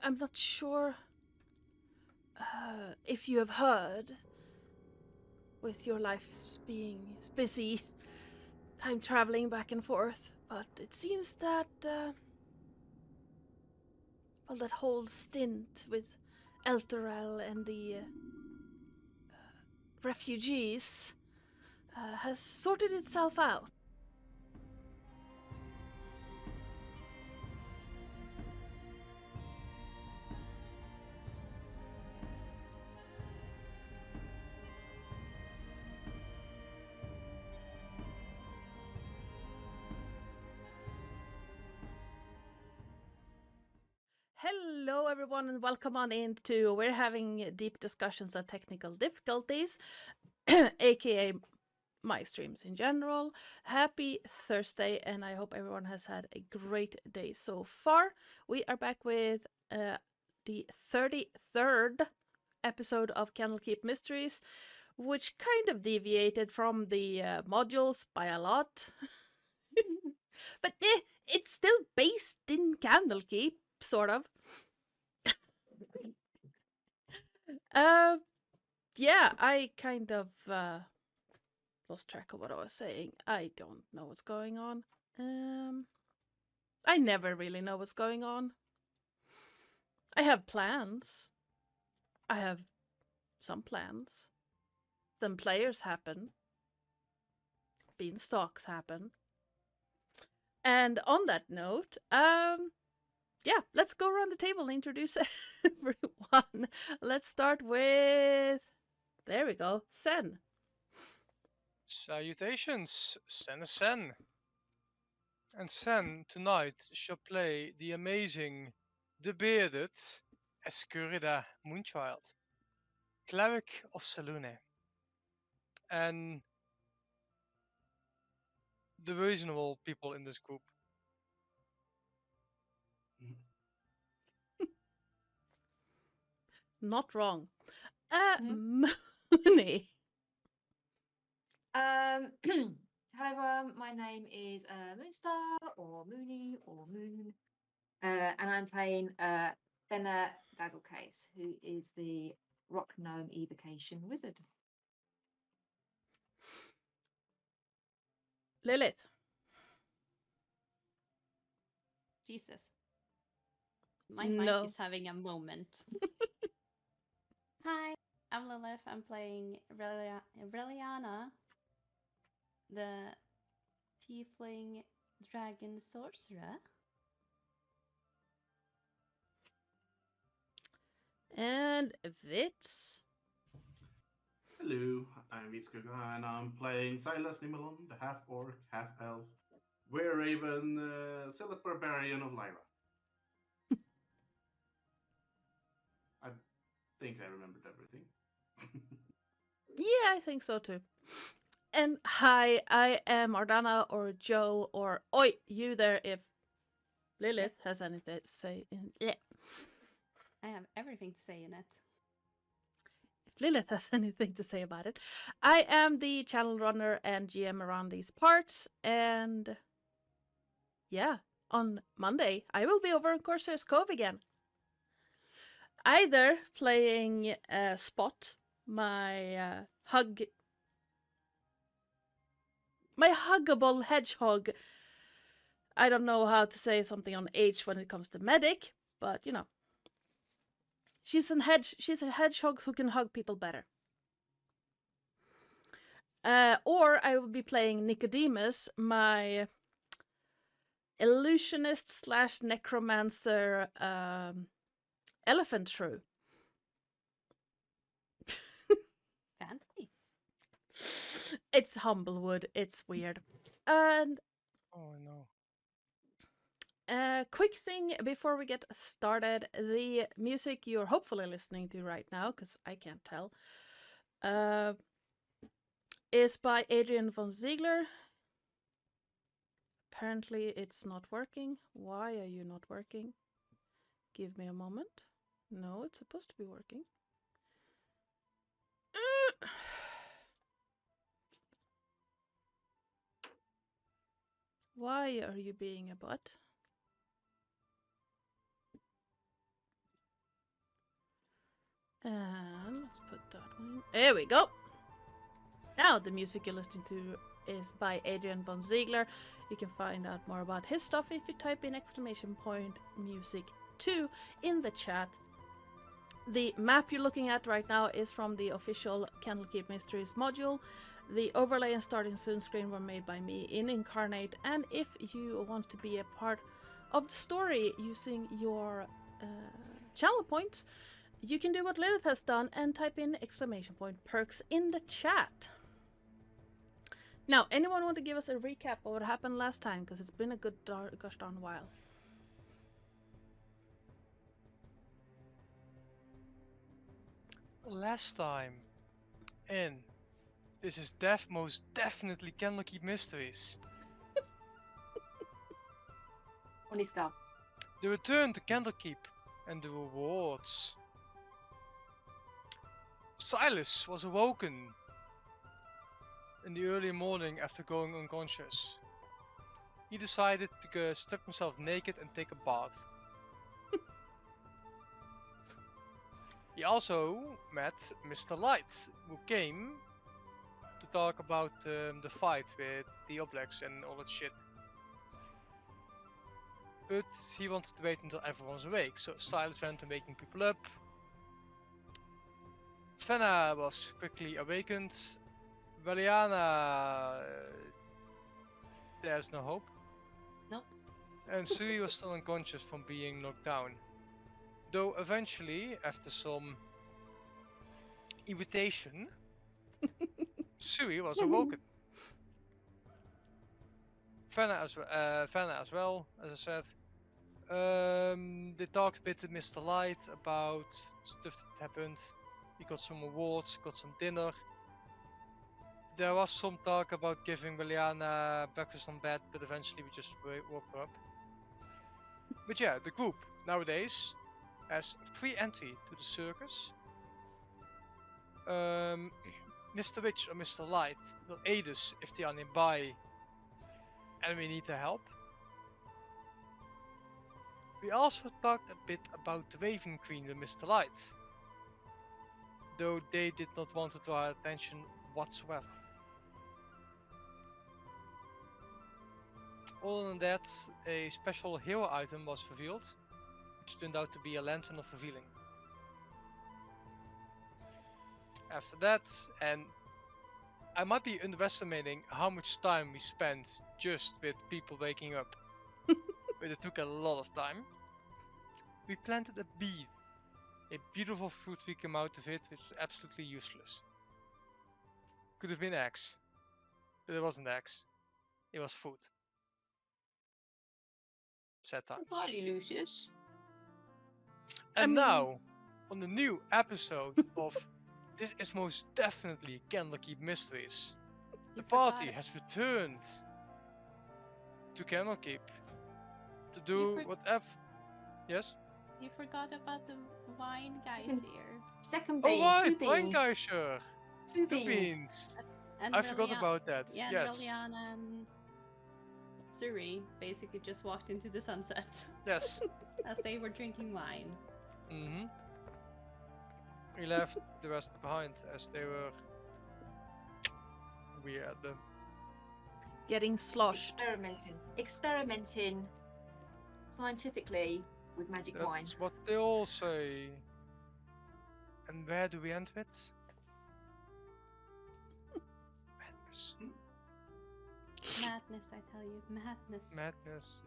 I'm not sure if you have heard, with your lives being busy, time traveling back and forth, but it seems that, that whole stint with Elturel and the refugees has sorted itself out. Hello, everyone, and welcome on into. We're having deep discussions on technical difficulties, aka my streams in general. Happy Thursday, and I hope everyone has had a great day so far. We are back with the 33rd episode of Candlekeep Mysteries, which kind of deviated from the modules by a lot. But it's still based in Candlekeep, sort of. Yeah, I kind of lost track of what I was saying. I don't know what's going on. I never really know what's going on. I have plans. I have some plans. Then players happen. Beanstalks happen. And on that note, yeah, let's go around the table and introduce everyone. Let's start with, there we go, Sen. Salutations, Sen is Sen. And Sen tonight shall play the amazing, the bearded Escuridade Moonchild, cleric of Salune, and the reasonable people in this group. Not wrong. Mm-hmm. Mooney. Hello, my name is Moonstar or Mooney or Moon, and I'm playing Fenna Dazzlecase, who is the rock gnome evocation wizard. Lillith. Jesus. My mic is having a moment. Hi, I'm Lillith. I'm playing Reliana, the tiefling dragon sorcerer. And Vits. Hello, I'm Vitskugga and I'm playing Sailas Nimmelon, the half-orc, half-elf, were-raven, Silith Barbarian of Lyra. I think I remembered everything. Yeah, I think so too. And hi, I am Ardana or Joe or Oi, you there if Lillith has anything to say in it. I have everything to say in it. If Lillith has anything to say about it. I am the channel runner and GM around these parts, and yeah, on Monday I will be over in Corsair's Cove again. Either playing Spot, my huggable hedgehog. I don't know how to say something on H when it comes to medic, but you know. She's a hedgehog who can hug people better. Or I will be playing Nicodemus, my illusionist / necromancer elephant shrew. Fancy. It's Humblewood. It's weird. And Oh no. quick thing before we get started. The music you're hopefully listening to right now, because I can't tell, is by Adrian von Ziegler. Apparently it's not working. Why are you not working? Give me a moment. No, it's supposed to be working. Why are you being a butt? And let's put that one in. There we go. Now the music you're listening to is by Adrian von Ziegler. You can find out more about his stuff if you type in !music 2 in the chat. The map you're looking at right now is from the official Candlekeep Mysteries module. The overlay and starting soon screen were made by me in Incarnate, and if you want to be a part of the story using your channel points, you can do what Lillith has done and type in !perks in the chat. Now, anyone want to give us a recap of what happened last time? Because it's been a good gosh darn while. Last time in this is most definitely Candlekeep Mysteries. On his skull. The return to Candlekeep and the rewards. Sailas was awoken in the early morning after going unconscious. He decided to strip himself naked and take a bath. He also met Mr. Light, who came to talk about the fight with the Oblex and all that shit. But he wanted to wait until everyone's awake, so Silas went to waking people up. Fenna was quickly awakened. Reliana, there's no hope. Nope. And Sui was still unconscious from being knocked down. Though eventually, after some irritation, Sui was awoken. Fenna as well, as I said. They talked a bit to Mr. Light about stuff that happened. He got some awards, got some dinner. There was some talk about giving Reliana breakfast on bed, but eventually we just woke her up. But yeah, the group nowadays has free entry to the circus. Mr. Witch or Mr. Light will aid us if they are nearby and we need their help. We also talked a bit about the Raven Queen with Mr. Light, though they did not want to draw our attention whatsoever. Other than that, a special hero item was revealed, which turned out to be a Lantern of Revealing. After that, and I might be underestimating how much time we spent just with people waking up, but it took a lot of time. We planted a bee. A beautiful fruit we came out of it, which was absolutely useless. Could have been eggs, but it wasn't eggs. It was food. Sad times. Entirely Lucius. And now, on the new episode of This is most definitely Candlekeep Mysteries, the party has returned to Candlekeep to do whatever. Yes? You forgot about the wine guys here. Second bean, Oh right, two beans. wine guy, sure. Two Two beans. beans. And I forgot about that. Yeah, yes. Reliana and Suri basically just walked into the sunset Yes. as they were drinking wine. Mm-hmm. We left the rest behind as they were weird. Getting sloshed. Experimenting scientifically with magic wine. That's what they all say. And where do we end with? Madness. Madness, I tell you, madness. Madness.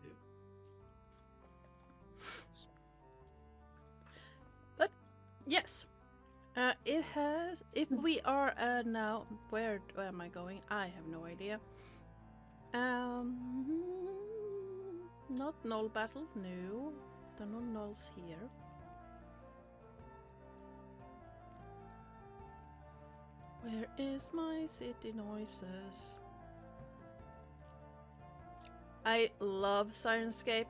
But yes, it has. If we are now, where am I going? I have no idea. Not null battle. No, there are no nulls here. Where is my city noises? I love Sirenscape,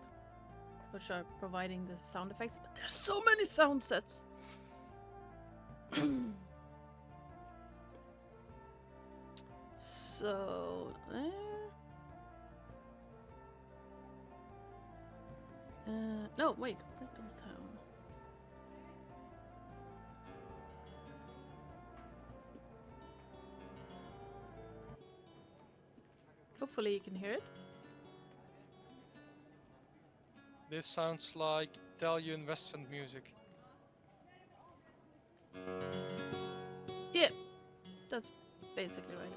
which are providing the sound effects, but there's so many sound sets. So there. No, wait, Brittle Town. Hopefully you can hear it. This sounds like Italian Western music. Yeah, that's basically right.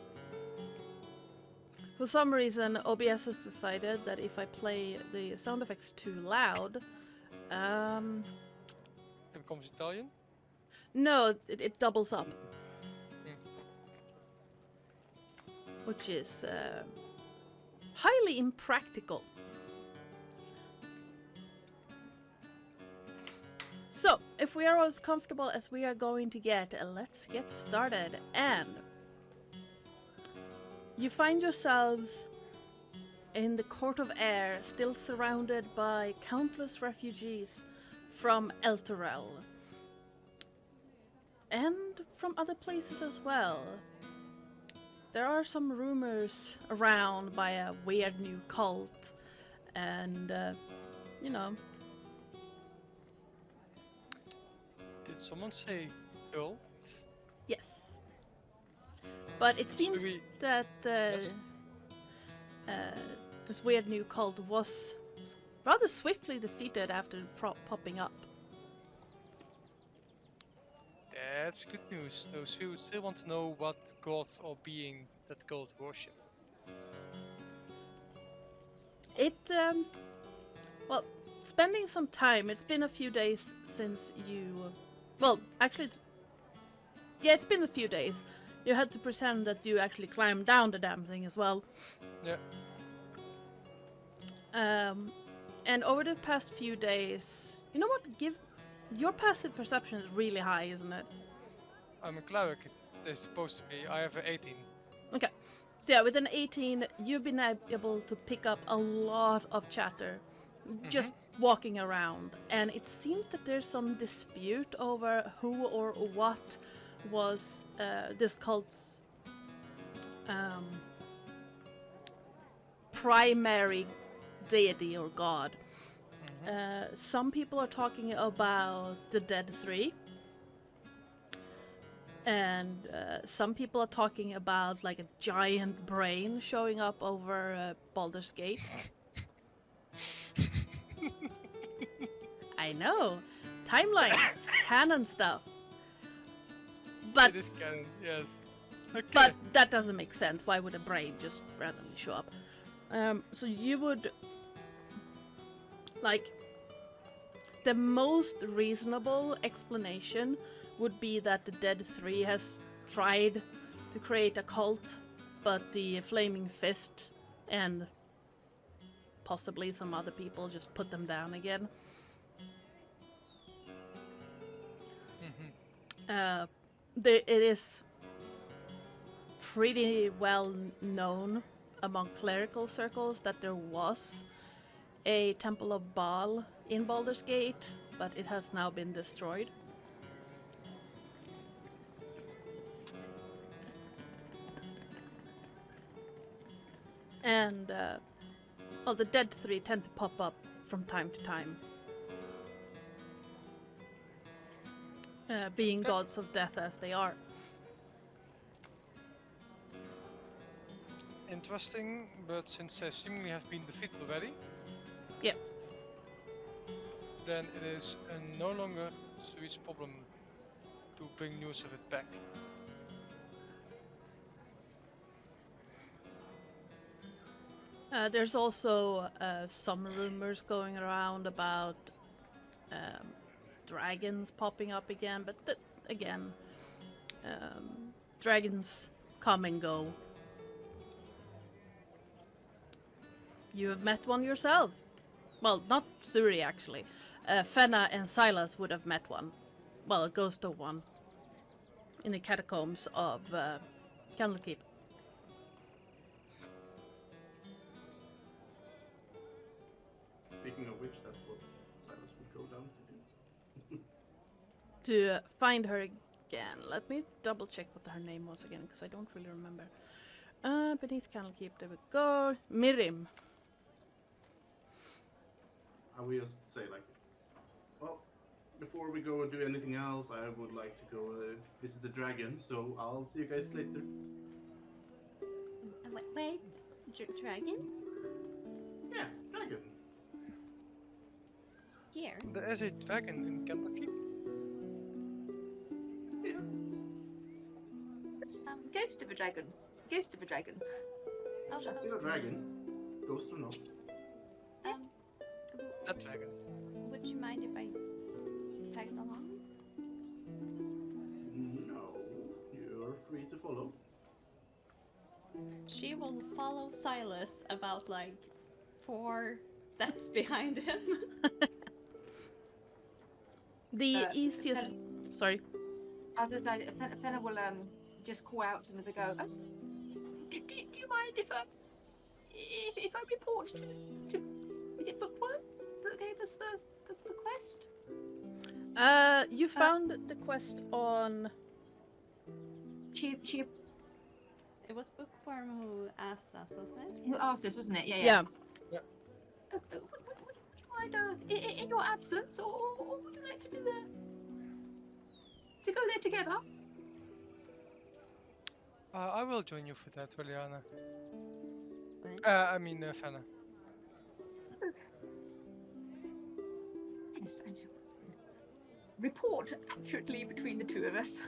For some reason, OBS has decided that if I play the sound effects too loud, It becomes Italian. no, it doubles up. Mm. Which is highly impractical. So, if we are as comfortable as we are going to get, let's get started. And you find yourselves in the Court of Air, still surrounded by countless refugees from Elturel. And from other places as well. There are some rumors around by a weird new cult, and, you know. Did someone say cult? Yes. But it seems that Yes? this weird new cult was rather swiftly defeated after popping up. That's good news. Those who still want to know what god or being that cult worship. It, well, spending some time, it's been a few days since you, well, actually it's been a few days. You had to pretend that you actually climbed down the damn thing as well. Yeah. And over the past few days, you know what? Your passive perception is really high, isn't it? I'm a cleric. They're supposed to be. I have an 18. Okay. So yeah, with an 18, you've been able to pick up a lot of chatter just walking around. And it seems that there's some dispute over who or what was this cult's primary deity or god. Some people are talking about the Dead Three. And some people are talking about like a giant brain showing up over Baldur's Gate. I know. Timelines, canon stuff. But It is canon, yes. Okay. But that doesn't make sense. Why would a brain just randomly show up? So you would... Like... The most reasonable explanation would be that the Dead Three has tried to create a cult, but the Flaming Fist and possibly some other people just put them down again. It is pretty well known among clerical circles that there was a Temple of Baal in Baldur's Gate, but it has now been destroyed. And, well, the Dead Three tend to pop up from time to time. Being gods of death as they are. Interesting, but since they seemingly have been defeated already, Yeah. then it is no longer a huge problem to bring news of it back. There's also some rumors going around about dragons popping up again, but again, dragons come and go. You have met one yourself. Well, not Suri actually. Fenna and Sailas would have met one. Well, a ghost of one. In the catacombs of Candlekeep. Speaking of which, that's what Silas would go down to do. To find her again. Let me double check what her name was again, because I don't really remember. Beneath Candlekeep, there we go. Mirim. I will just say, like, well, before we go and do anything else, I would like to go visit the dragon, so I'll see you guys later. Wait, Dragon? Yeah, dragon. Here? There is a dragon in Candlekeep. Yeah. Ghost of a dragon. Ghost of a dragon. Oh, Sure. Still a dragon. Ghost or not. Yes. A dragon. Would you mind if I tagged along? No, you're free to follow. She will follow Silas about like 4 steps behind him. The easiest. Sorry. As I say, Fenna will just call out to him as I go. Do you mind if I report to is it Bookworm that gave us the quest? You found the quest on. She It was Bookworm who asked us, wasn't it? who asked us, wasn't it? Yeah. Yeah. Would you mind, in your absence, or would you like to do to go there together? I will join you for that, Reliana. What? I mean, Fenna. Yes, and report accurately between the two of us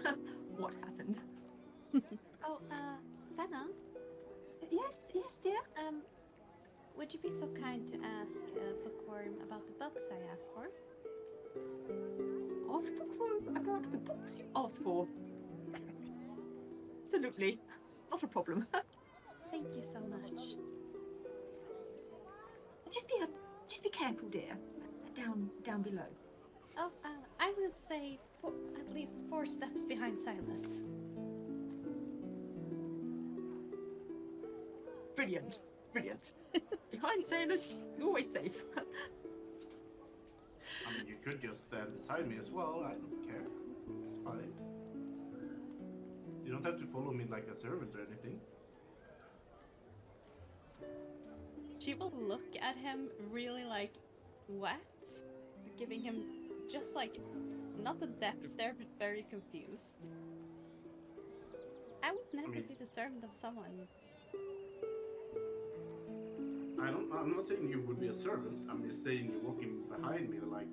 what happened. Oh, Fenna, Yes, dear. would you be so kind to ask Bookworm about the books I asked for? Ask Bookworm about the books you asked for. Absolutely, not a problem. Thank you so much. Just be careful, dear. Down below. Oh, I will stay at least 4 steps behind Silas. Brilliant. Behind sailors is always safe. I mean, you could just stand beside me as well. I don't care. It's fine. You don't have to follow me like a servant or anything. She will look at him really like, what? Giving him just like, not a death stare, but very confused. I would never be the servant of someone. I'm not saying you would be a servant. I'm just saying you're walking behind me like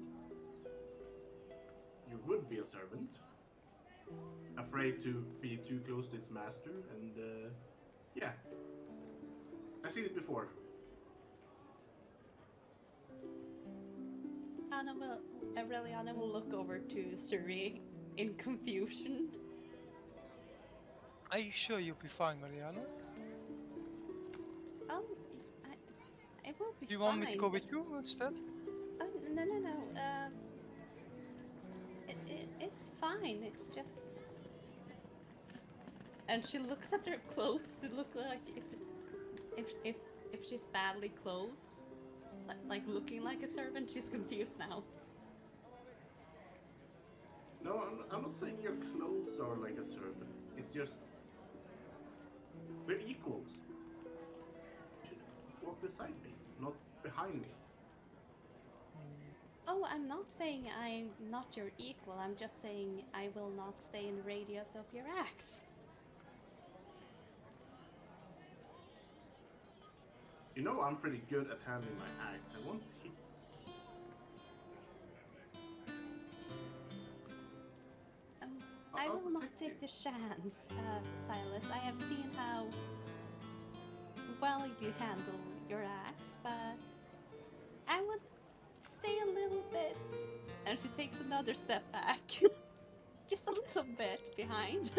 you would be a servant. Afraid to be too close to its master, and yeah. I've seen it before. Reliana will look over to Suri in confusion. Are you sure you'll be fine, Reliana? Oh, I will be Do you want me fine. to go with you instead? Oh, no. It's fine. It's just. And she looks at her clothes to look like if she's badly clothed, like looking like a servant. She's confused now. No, I'm not saying your clothes are like a servant. It's just we're equals. You should walk beside me, not behind me. Oh, I'm not saying I'm not your equal. I'm just saying I will not stay in radius of your axe. You know I'm pretty good at handling my axe. I won't hit. I I'll will not protect take you. the chance, Silas. I have seen how well you handle your axe, but I would stay a little bit. And she takes another step back. Just a little bit behind.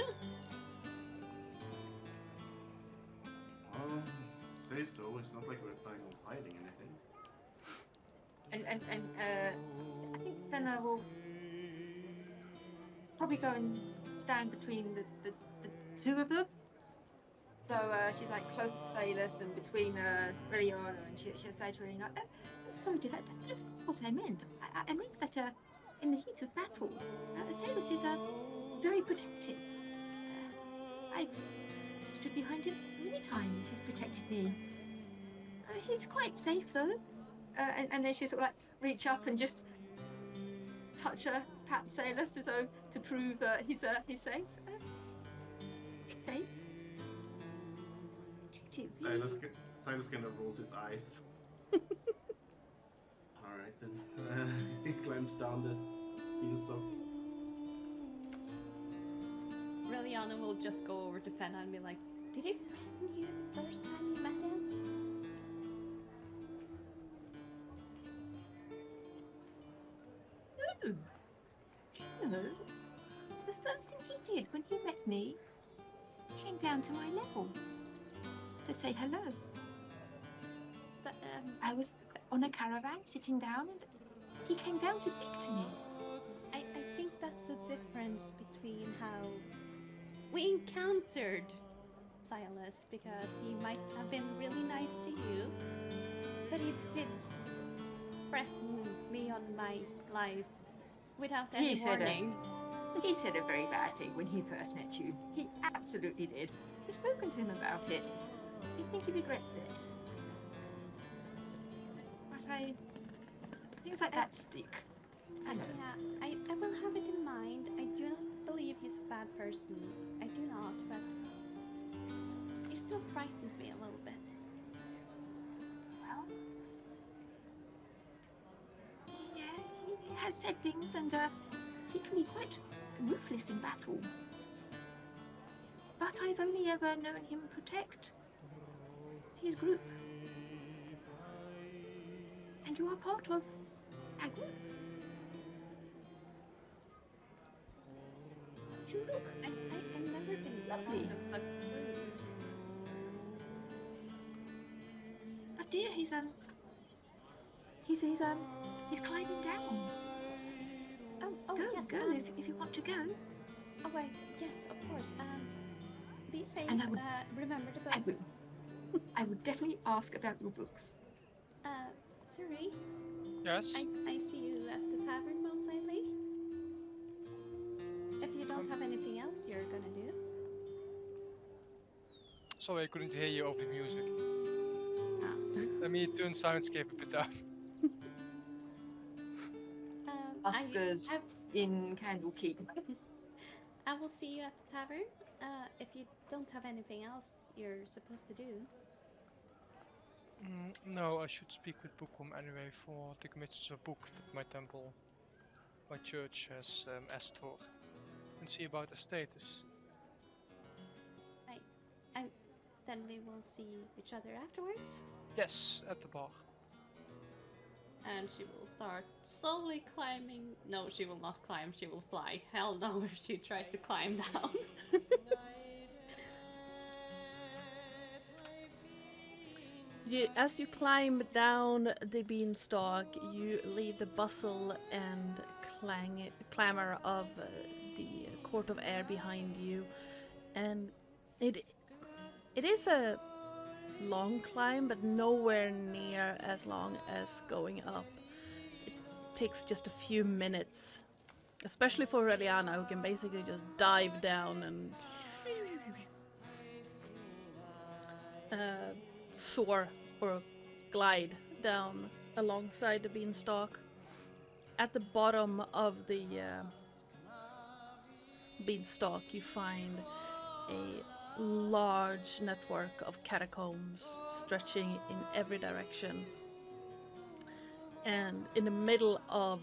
Say so. It's not like we're planning on fighting anything. And I think Fenna will probably go and stand between the two of them. So she's like close to Sailus and between Reliana, and she'll say to Reliana, sorry, dear, that's not what I meant. I meant that in the heat of battle, Sailus is very protective. I've stood behind him many times. He's protected me. He's quite safe though. And then she sort of like reach up and just touch her, pat Sailus as though to prove that he's safe. It's safe. Protective. Silas kind of rolls his eyes. All right then. He climbs down this beanstalk. Reliana will just go over to Fenna and be like, "Did he threaten you the first time you met him?" No. The first thing he did when he met me, he came down to my level to say hello. That, I was on a caravan sitting down and he came down to speak to me. I think that's the difference between how we encountered Silas, because he might have been really nice to you, but he did threaten me on my life without any warning. He said a very bad thing when he first met you. He absolutely did. I've spoken to him about it. I think he regrets it. But things like that stick. I know. Yeah, I will have it in mind. I do not believe he's a bad person. I do not, but he still frightens me a little bit. Well, he has said things, and he can be quite ruthless in battle. But I've only ever known him protect his group. And you are part of our group. You look I've never been lovely. part of a group. But dear, he's climbing down. Oh Go, yes. go if you want to go. Oh right, yes, of course. Be safe. And I would- remember the I books. I would definitely ask about your books. Suri, Yes. I see you at the tavern most likely. If you don't have anything else you're gonna do. Sorry, I couldn't hear you over the music. Ah. Let me turn soundscape a bit down. Oscars in Candlekeep. I will see you at the tavern. If you don't have anything else you're supposed to do. No, I should speak with Bookum anyway for the commissions of book that my temple, my church has asked for, and see about the status. Then we will see each other afterwards. Yes, at the bar. And she will start slowly climbing. No, she will not climb, she will fly. Hell no, if she tries to climb down. As you climb down the beanstalk, you leave the bustle and clamor of the court of air behind you, and it is a long climb, but nowhere near as long as going up. It takes just a few minutes, especially for Reliana, who can basically just dive down and soar or glide down alongside the beanstalk. At the bottom of the beanstalk, you find a large network of catacombs stretching in every direction. And in the middle of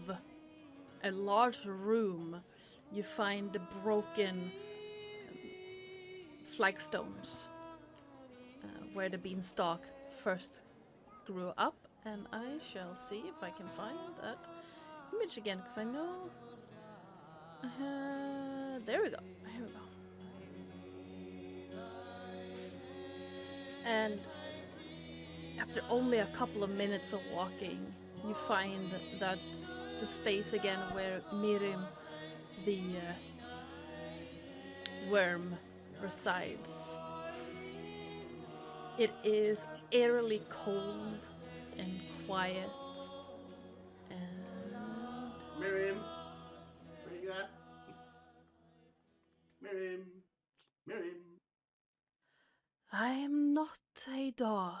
a large room, you find the broken flagstones where the beanstalk first grew up, and I shall see if I can find that image again, because I know... there we go. Here we go. And after only a couple of minutes of walking, you find that the space again where Mirim, the worm, resides. It is eerily cold and quiet. And Miriam, where you at? Miriam, Miriam. I am not a dog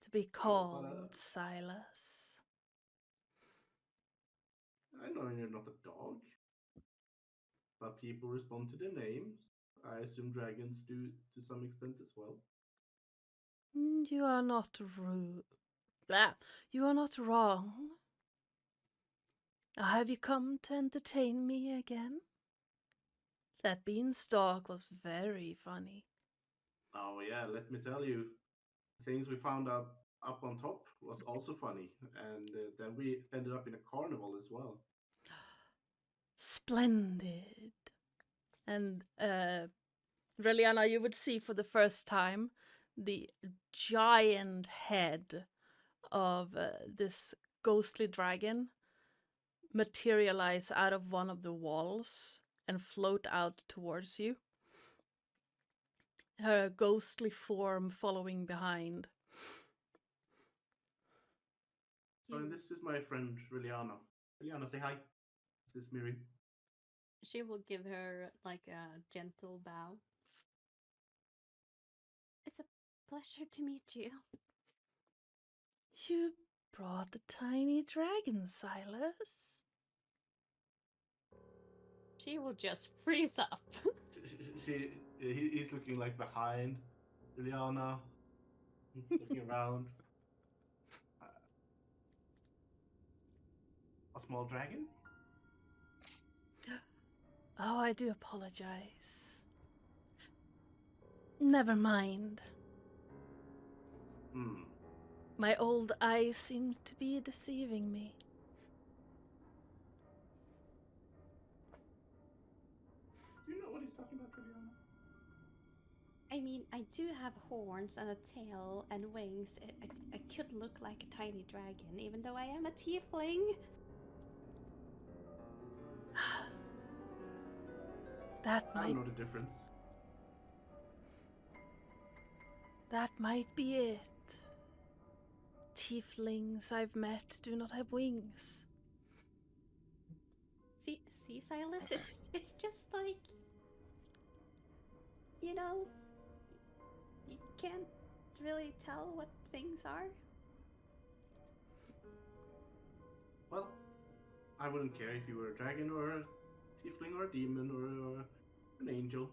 to be called Silas. I know you're not a dog, but people respond to their names. I assume dragons do to some extent as well. You are not rude. Blah. You are not wrong. Have you come to entertain me again? That beanstalk was very funny. Oh yeah, let me tell you, things we found out up on top was also funny, and then we ended up in a carnival as well. Splendid. And Reliana, you would see for the first time the giant head of this ghostly dragon materialize out of one of the walls and float out towards you. Her ghostly form following behind. So and this is my friend Reliana. Reliana, say hi. This is Miri. She will give her like a gentle bow. It's a pleasure to meet you. You brought the tiny dragon, Silas. She will just freeze up. He's looking like behind Reliana, looking around. A small dragon? Oh, I do apologize. Never mind. Hmm. My old eye seems to be deceiving me. Do you know what he's talking about, Reliana? I mean, I do have horns and a tail and wings. I could look like a tiny dragon, even though I am a tiefling. That I don't might know the difference. be it. Tieflings I've met do not have wings. See, Silas, it's just like, you know, you can't really tell what things are. Well, I wouldn't care if you were a dragon or a tiefling or a demon or an angel.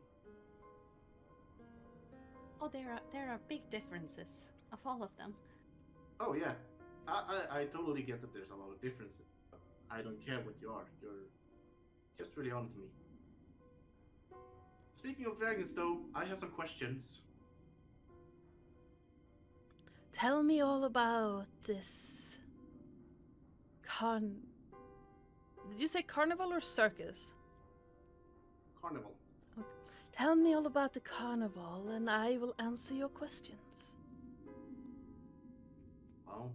Oh, there are big differences of all of them. Oh yeah, I totally get that there's a lot of differences, but I don't care what you are. You're just really on to me. Speaking of dragons, though, I have some questions. Tell me all about this Did you say carnival or circus? Carnival. Tell me all about the carnival and I will answer your questions. Well,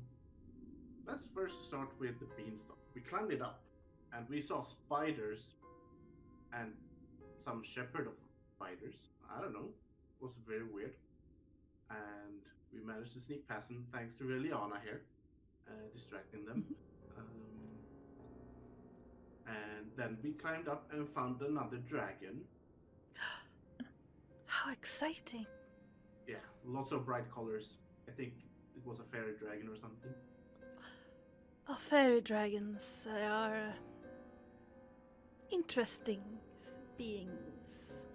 let's first start with the beanstalk. We climbed it up, and we saw spiders and some shepherd of spiders. I don't know. It was very weird. And we managed to sneak past them thanks to Reliana here, distracting them. And then we climbed up and found another dragon. How exciting. Yeah, lots of bright colors. I think it was a fairy dragon or something. Oh, fairy dragons, they are interesting beings.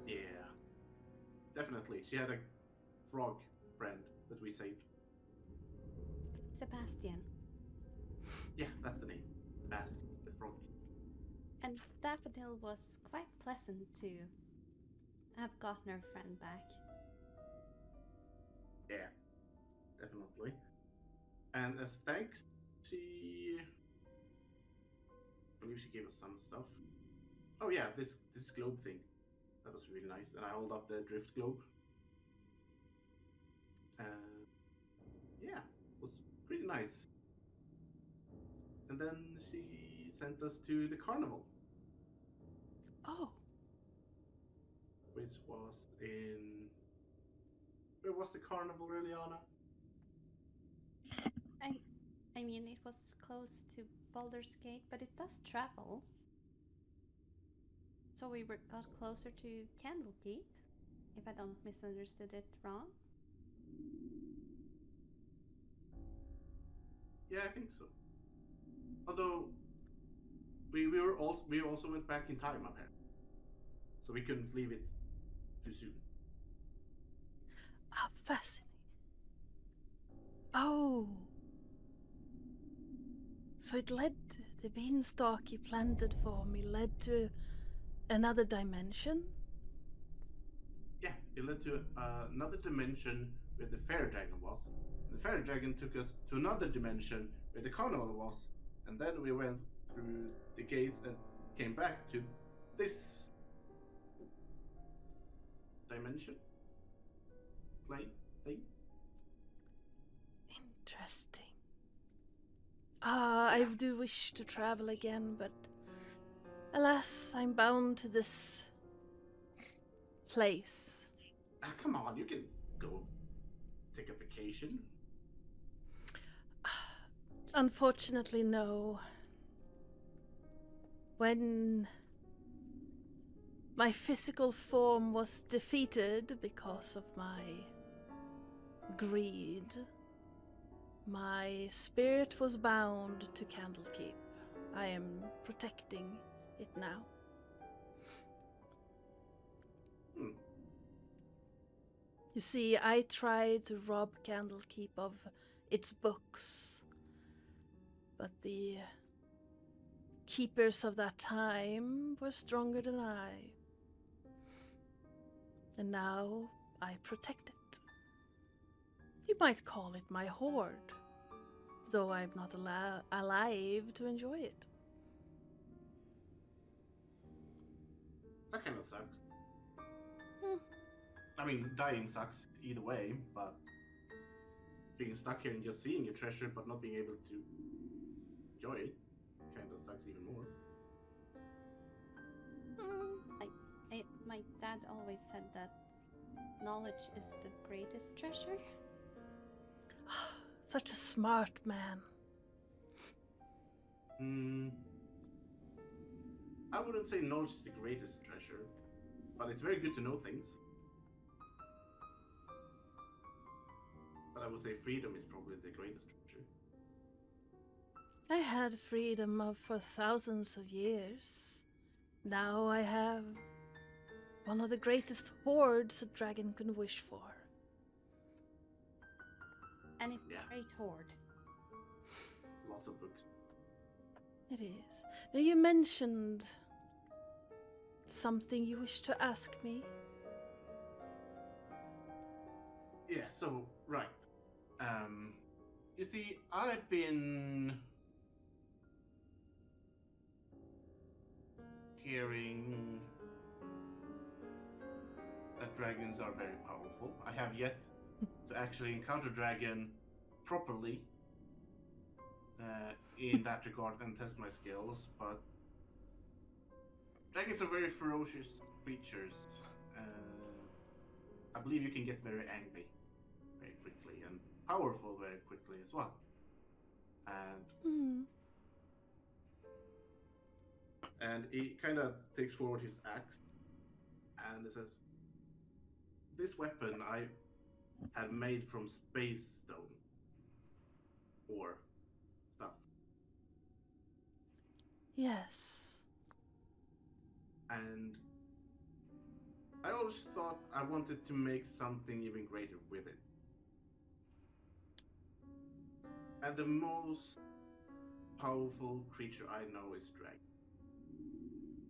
Yeah, definitely. She had a frog friend that we saved. Sebastian. Yeah, that's the name. Sebastian, the frog. And Daffodil was quite pleasant to have gotten her friend back. Yeah, definitely. And as thanks, I believe she gave us some stuff. Oh yeah, this globe thing. That was really nice. And I hold up the drift globe. And yeah, it was pretty nice. And then she sent us to the carnival. Oh. Which was in... Where was the carnival, Reliana? I mean, it was close to Baldur's Gate, but it does travel. So we got closer to Candlekeep, if I don't misunderstood it wrong. Yeah, I think so. Although we also went back in time apparently, so we couldn't leave it too soon. How fascinating. Oh. So it led, the beanstalk you planted for me led to another dimension? Yeah, it led to another dimension where the fairy dragon was. The fairy dragon took us to another dimension where the carnival was, and then we went through the gates and came back to this dimension, plane thing. Interesting. I do wish to travel again, but alas, I'm bound to this place. Ah, come on, you can go take a vacation. Unfortunately, no. When my physical form was defeated because of my greed, my spirit was bound to Candlekeep. I am protecting it now. You see, I tried to rob Candlekeep of its books, but the keepers of that time were stronger than I. And now I protect it. You might call it my hoard, though I'm not alive to enjoy it. That kind of sucks. Hmm. I mean, dying sucks either way, but being stuck here and just seeing a treasure but not being able to enjoy it kind of sucks even more. My dad always said that knowledge is the greatest treasure. Such a smart man. I wouldn't say knowledge is the greatest treasure, but it's very good to know things. But I would say freedom is probably the greatest treasure. I had freedom for thousands of years. Now I have one of the greatest hoards a dragon can wish for. And it's Yeah. a great hoard. Lots of books. It is. Now you mentioned something you wish to ask me. Yeah, so, right. You see, I've been hearing that dragons are very powerful. I have yet to actually encounter a dragon properly in that regard and test my skills, but dragons are very ferocious creatures. I believe you can get very angry very quickly and powerful very quickly as well. And he kind of takes forward his axe and it says, "This weapon I had made from space stone or stuff." Yes. And I always thought I wanted to make something even greater with it. And the most powerful creature I know is dragon.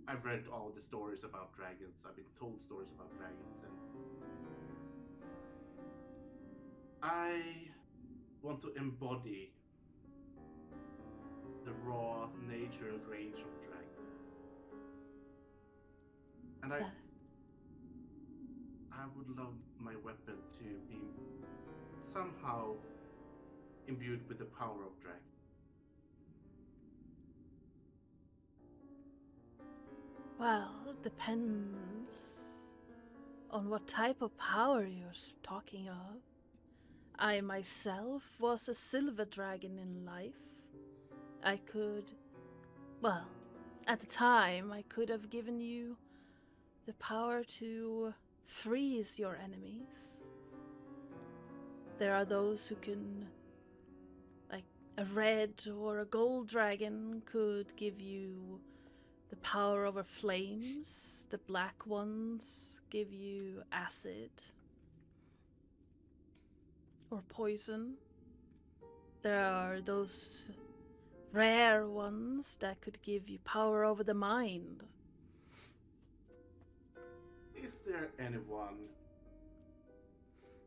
I've read all the stories about dragons. I've been told stories about dragons, and I want to embody the raw nature and rage of dragon. And I would love my weapon to be somehow imbued with the power of dragon. Well, it depends on what type of power you're talking of. I myself was a silver dragon in life. I could, well, at the time, I could have given you the power to freeze your enemies. There are those who can, like a red or a gold dragon could give you the power over flames. The black ones give you acid or poison. There are those rare ones that could give you power over the mind. Is there anyone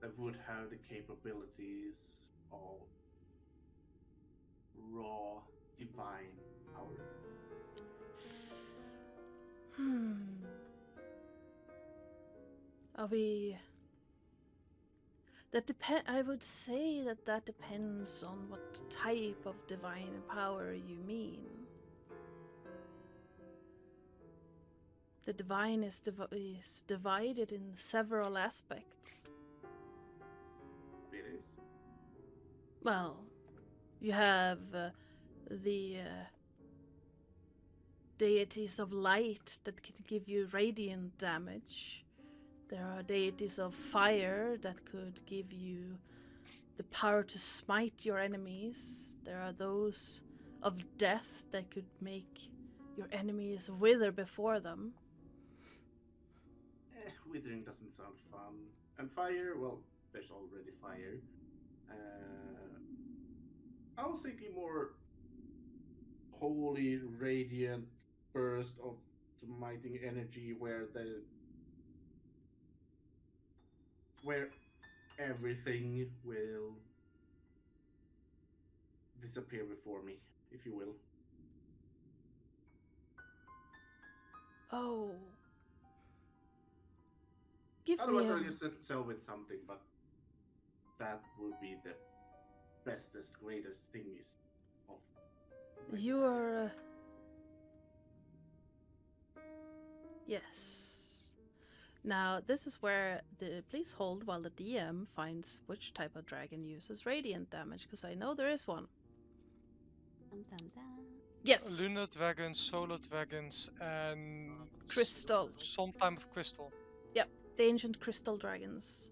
that would have the capabilities of raw divine power? Are we... I would say that depends on what type of divine power you mean. The divine is divided in several aspects. It is. Well, you have the deities of light that can give you radiant damage. There are deities of fire that could give you the power to smite your enemies. There are those of death that could make your enemies wither before them. Withering doesn't sound fun. And fire, well, there's already fire. I was thinking more holy, radiant burst of smiting energy where everything will disappear before me, if you will. Oh. Give Otherwise, me I'll a... just sell with something, but that would be the bestest, greatest thingies of. my You desire. are... Yes. Now, this is where please hold while the DM finds which type of dragon uses radiant damage, because I know there is one. Dum, dum, dum. Yes, Lunar dragons, solar dragons, and crystal. some type of crystal. Yep, the ancient crystal dragons.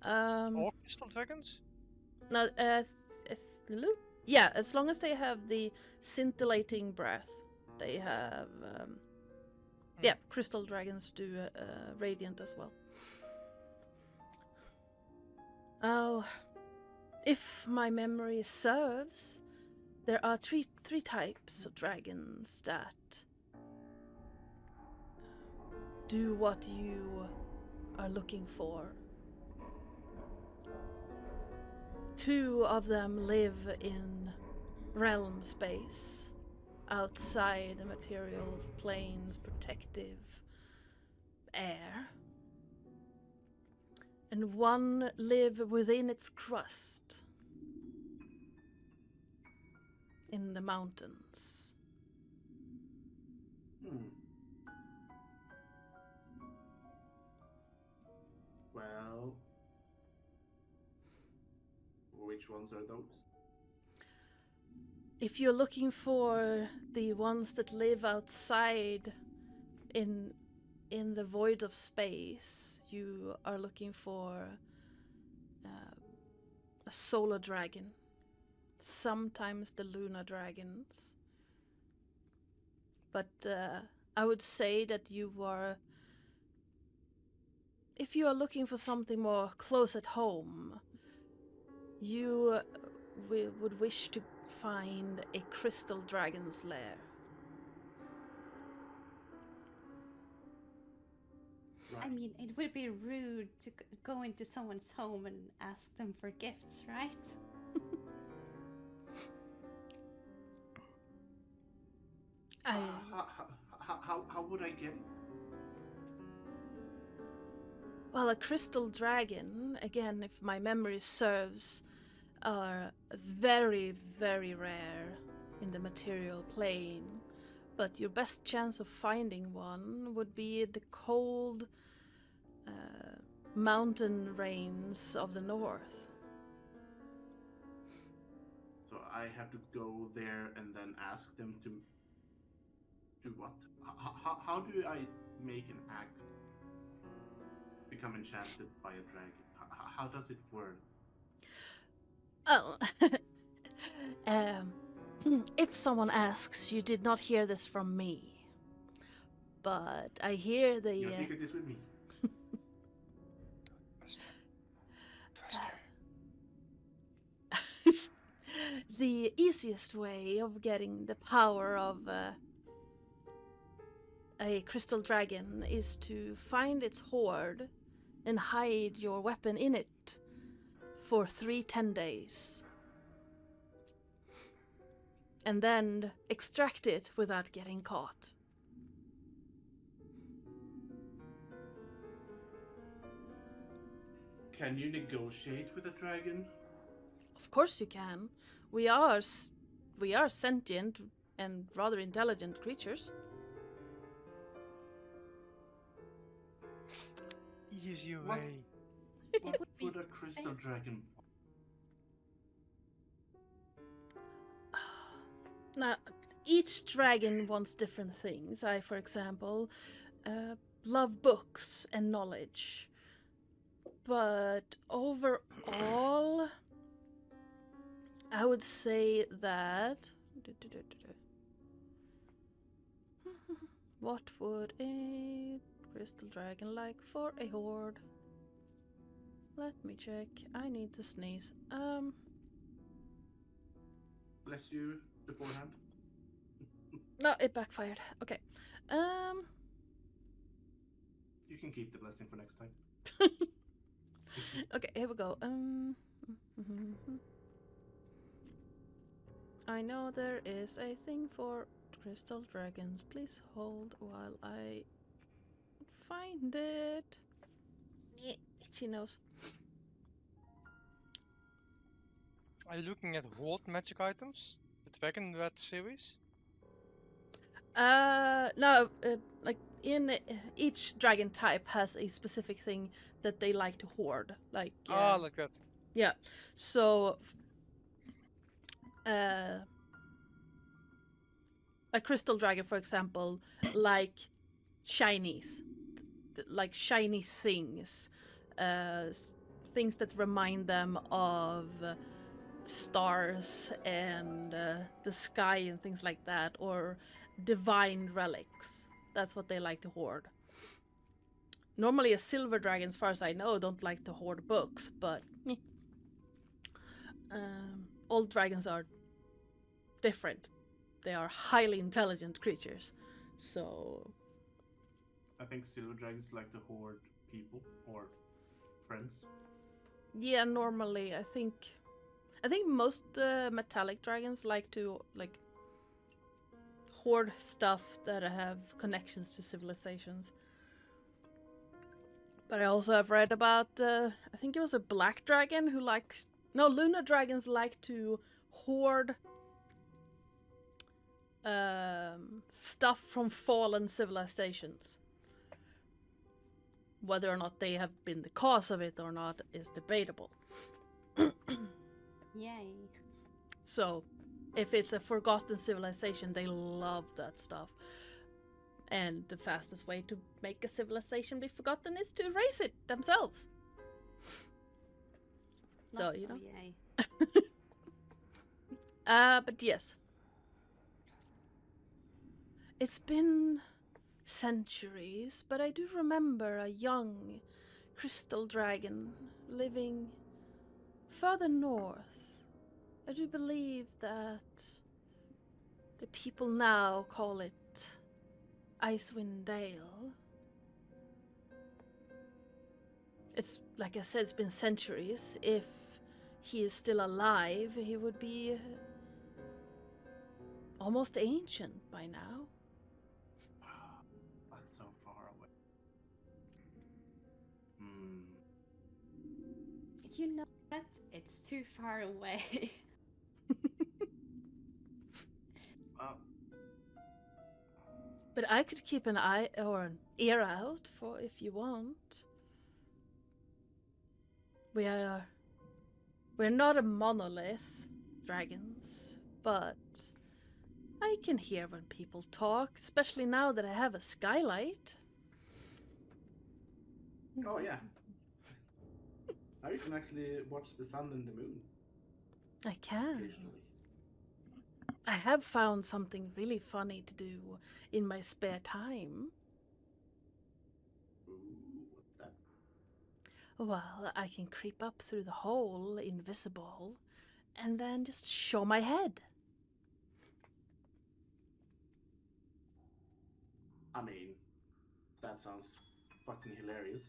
Or crystal dragons? No, yeah, as long as they have the scintillating breath, they have. Yeah, crystal dragons do radiant as well. Oh, if my memory serves, there are three types of dragons that do what you are looking for. Two of them live in realm space, outside the material plane's protective air. And one live within its crust, in the mountains. Well, which ones are those? If you're looking for the ones that live outside in the void of space, you are looking for a solar dragon. Sometimes the lunar dragons. But I would say that you are... If you are looking for something more close at home, you would wish to find a crystal dragon's lair. Right. I mean, it would be rude to go into someone's home and ask them for gifts, right? How would I get it? Well, a crystal dragon, again, if my memory serves, are very, very rare in the material plane. But your best chance of finding one would be the cold mountain ranges of the north. So I have to go there and then ask them to do what? How do I make an axe become enchanted by a dragon? How does it work? Oh, if someone asks, you did not hear this from me. But I hear the... Your secret is with me. Trust him. the easiest way of getting the power of a crystal dragon is to find its hoard and hide your weapon in it for 10 days. And then extract it without getting caught. Can you negotiate with a dragon? Of course you can. We are sentient and rather intelligent creatures. Easy What? way. What would be would a crystal dragon want? Now, each dragon wants different things. I, for example, love books and knowledge. But overall, I would say that... What would a crystal dragon like for a hoard? Let me check. I need to sneeze. Bless you beforehand. No, it backfired. Okay. You can keep the blessing for next time. Okay, here we go. I know there is a thing for crystal dragons. Please hold while I find it. Itchy nose. Are you looking at Horde magic items? The Dragon Red series? No, like in each dragon type has a specific thing that they like to hoard. Like, Like that. yeah. So, a crystal dragon, for example, like shinies, like shiny things, things that remind them of stars and the sky and things like that, or divine relics. That's what they like to hoard. Normally a silver dragon, as far as I know, don't like to hoard books, but all dragons are different. They are highly intelligent creatures. So I think silver dragons like to hoard people or friends. yeah, normally I think most metallic dragons like to hoard stuff that have connections to civilizations. But I also have read about I think it was a black dragon who likes lunar dragons like to hoard stuff from fallen civilizations. Whether or not they have been the cause of it or not is debatable. Yay. So, if it's a forgotten civilization, they love that stuff. And the fastest way to make a civilization be forgotten is to erase it themselves. So, Not you know. yay. But yes. It's been centuries, but I do remember a young crystal dragon living further north. I do believe that the people now call it Icewind Dale. It's, like I said, it's been centuries. If he is still alive, he would be almost ancient by now. Wow, that's so far away. You know what? It's too far away. Well, But I could keep an eye or an ear out for if you want. We're not a monolith, dragons, but I can hear when people talk, especially now that I have a skylight. oh yeah. Now you can actually watch the sun and the moon I can. occasionally. I have found something really funny to do in my spare time. Ooh, what's that? Well, I can creep up through the hole invisible and then just show my head. I mean, that sounds fucking hilarious.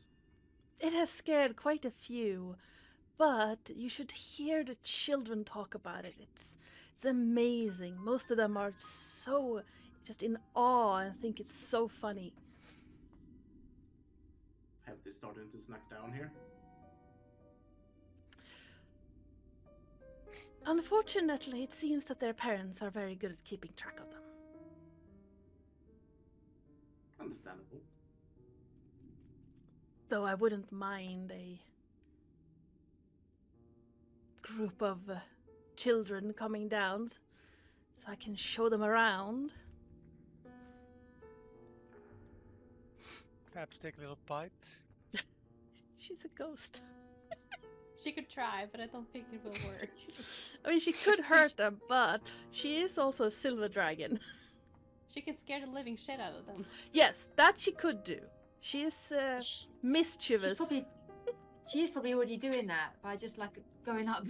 It has scared quite a few, but you should hear the children talk about it. It's amazing. Most of them are so just in awe and think it's so funny. Have they started to snack down here? Unfortunately, it seems that their parents are very good at keeping track of them. Understandable. Though I wouldn't mind a group of children coming down so I can show them around. Perhaps take a little bite. She's a ghost. She could try, but I don't think it will work. I mean, she could hurt them, but she is also a silver dragon. She can scare the living shit out of them. Yes, that she could do. She is Sh- mischievous. She's probably already doing that by just like going up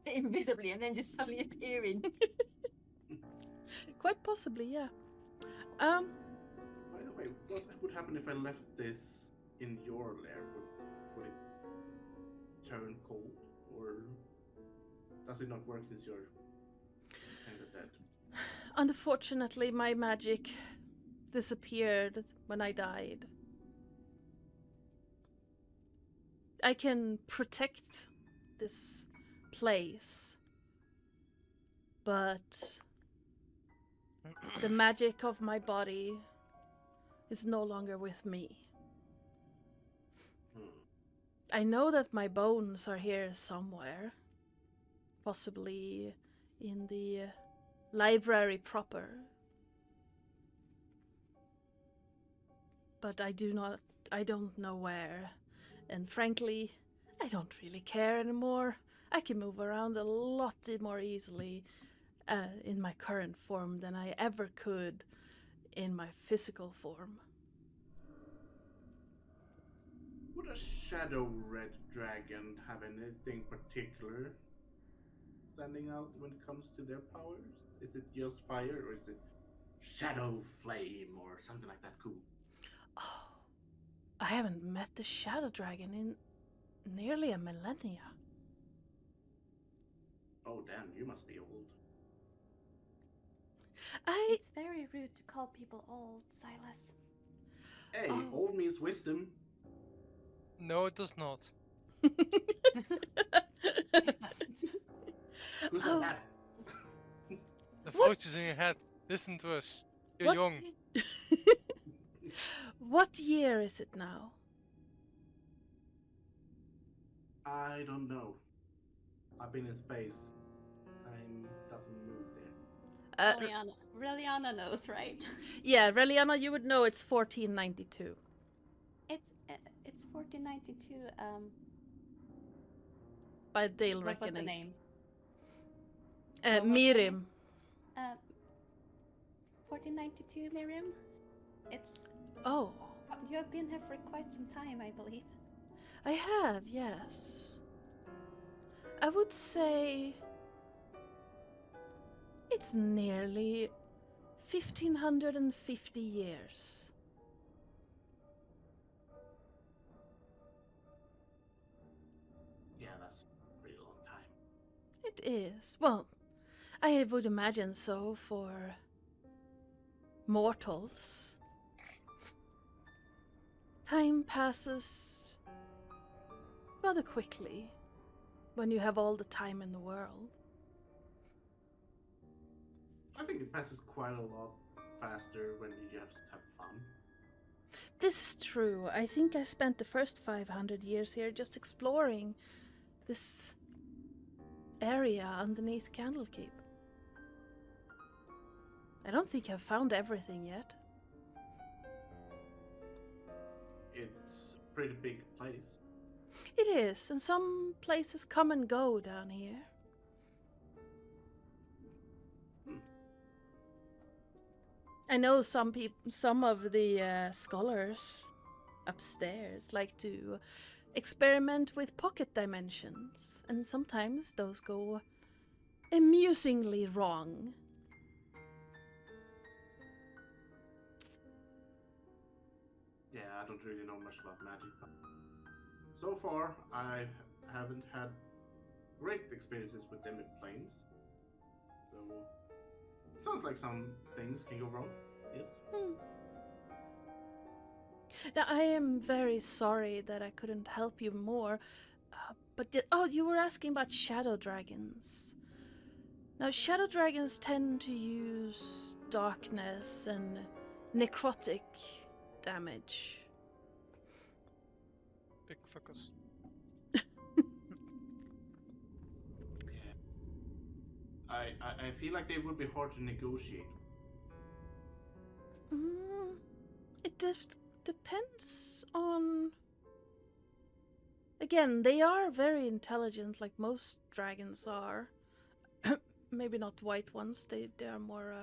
invisibly and then just suddenly appearing. Quite possibly, yeah. By the way, what would happen if I left this in your lair? Would it turn cold, or does it not work since you're kind of dead? Unfortunately, my magic disappeared when I died. I can protect this place, but the magic of my body is no longer with me. I know that my bones are here somewhere, possibly in the library proper, but I don't know where, and frankly, I don't really care anymore. I can move around a lot more easily in my current form than I ever could in my physical form. Would a shadow red dragon have anything particular standing out when it comes to their powers? Is it just fire, or is it shadow flame, or something like that cool? Oh, I haven't met the shadow dragon in nearly a millennia. Oh damn, you must be old. It's very rude to call people old, Silas. Hey, Oh. old means wisdom. No, it does not. Who said Oh. that? The What? voices in your head. Listen to us. You're What? young. What year is it now? I don't know. I've been in space. Time doesn't move there. Reliana knows, right? Yeah, Reliana, you would know it's 1492. It's 1492. By Dale What was the reckoning. name? What was the Mirim. 1492, Miriam. It's Oh, you have been here for quite some time, I believe. I have, yes. I would say it's nearly 1550 years. Yeah, that's a pretty long time. It is. Well, I would imagine so for mortals. Time passes rather quickly when you have all the time in the world. I think it passes quite a lot faster when you have to have fun. This is true. I think I spent the first 500 years here just exploring this area underneath Candlekeep. I don't think I've found everything yet. It's a pretty big place. It is, and some places come and go down here. I know some of the scholars upstairs like to experiment with pocket dimensions, and sometimes those go amusingly wrong. Yeah, I don't really know much about magic, but so far I haven't had great experiences with them in planes. So it sounds like some things can go wrong. Yes. Now, I am very sorry that I couldn't help you more. You were asking about shadow dragons. Now, shadow dragons tend to use darkness and necrotic damage. Big fuckers. I feel like they would be hard to negotiate. It depends on. Again, they are very intelligent, like most dragons are. Maybe not white ones. They are more.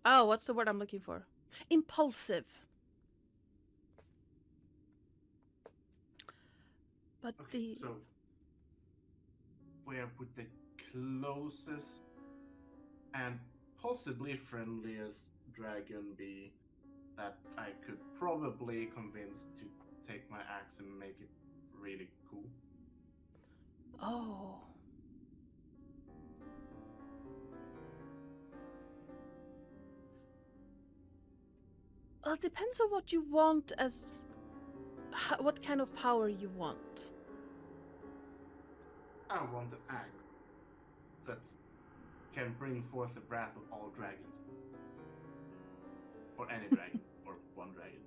Oh, what's the word I'm looking for? Impulsive. But Okay, so where would the closest and possibly friendliest dragon be that I could probably convince to take my axe and make it really cool? Oh. Well, it depends on what you want what kind of power you want. I want an axe that can bring forth the wrath of all dragons. Or any dragon, or one dragon.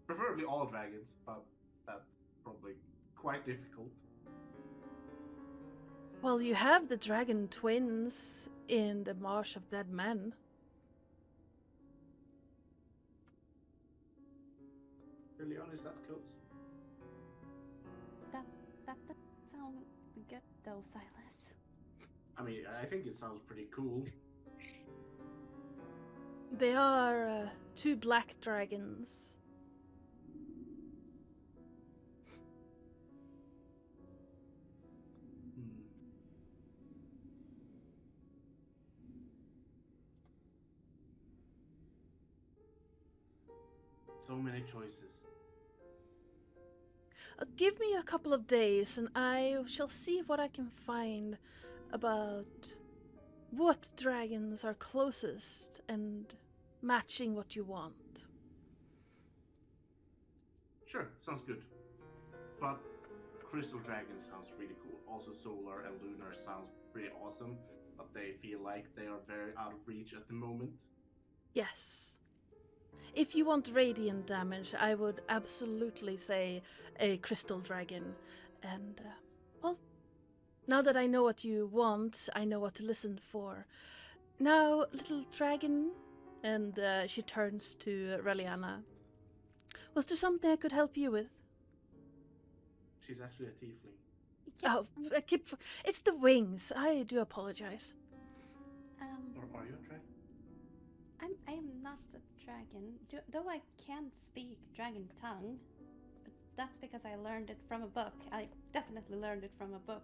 Preferably all dragons, but that's probably quite difficult. Well, you have the dragon twins in the Marsh of Dead Men. Reliana, is that close? That doesn't sound good though, Silas. I mean, I think it sounds pretty cool. They are 2 black dragons. So many choices. Give me a couple of days and I shall see what I can find about what dragons are closest and matching what you want. Sure, sounds good. But Crystal Dragon sounds really cool. Also, Solar and Lunar sounds pretty awesome, but they feel like they are very out of reach at the moment. Yes. If you want radiant damage, I would absolutely say a crystal dragon. And, well, now that I know what you want, I know what to listen for. Now, little dragon, and she turns to Reliana. Was there something I could help you with? She's actually a tiefling. Yeah, Oh, it's the wings. I do apologize. Or are you a dragon? I am not a dragon, though I can't speak dragon tongue. But that's because I learned it from a book. I definitely learned it from a book.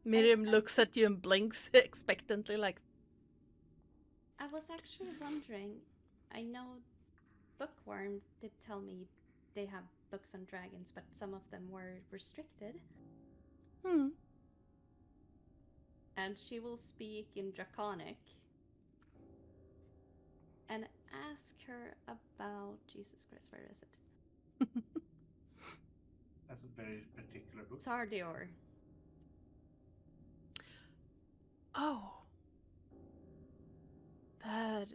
Miriam looks at you and blinks expectantly, like. I was actually wondering. I know Bookworm did tell me they have books on dragons, but some of them were restricted. And she will speak in Draconic. And ask her about Jesus Christ, where is it? That's a very particular book. Sardior. Oh. That.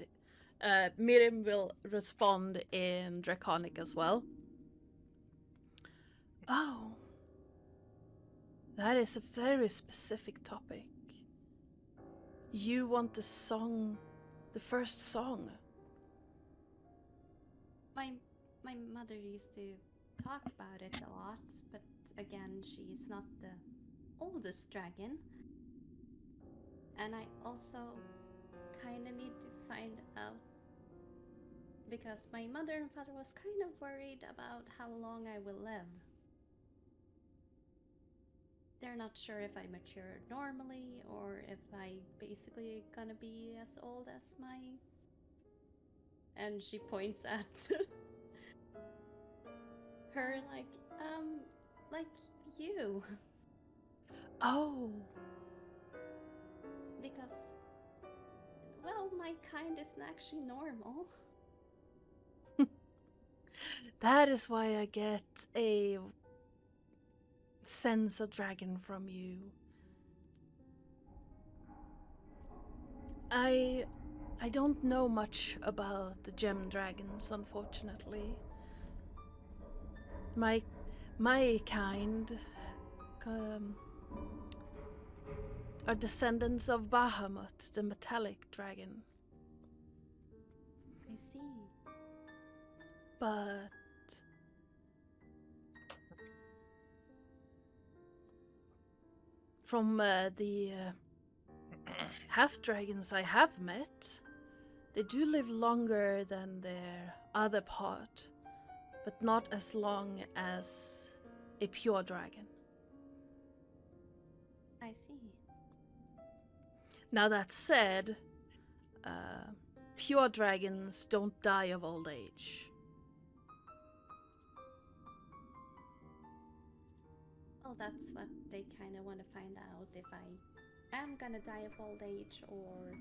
Miriam will respond in Draconic as well. Oh. That is a very specific topic. You want the song, the first song. My mother used to talk about it a lot, but again, she's not the oldest dragon. And I also kind of need to find out because my mother and father was kind of worried about how long I will live. They're not sure if I mature normally or if I basically gonna be as old as my... And she points at her like you. Oh, Because, well, my kind isn't actually normal. that is why I get a sense of dragon from you. I don't know much about the gem dragons, unfortunately. My kind are descendants of Bahamut, the metallic dragon. I see. But from the half dragons I have met, they do live longer than their other part, but not as long as a pure dragon. I see. Now that said, pure dragons don't die of old age. Well, that's what they kind of want to find out, if I am gonna die of old age or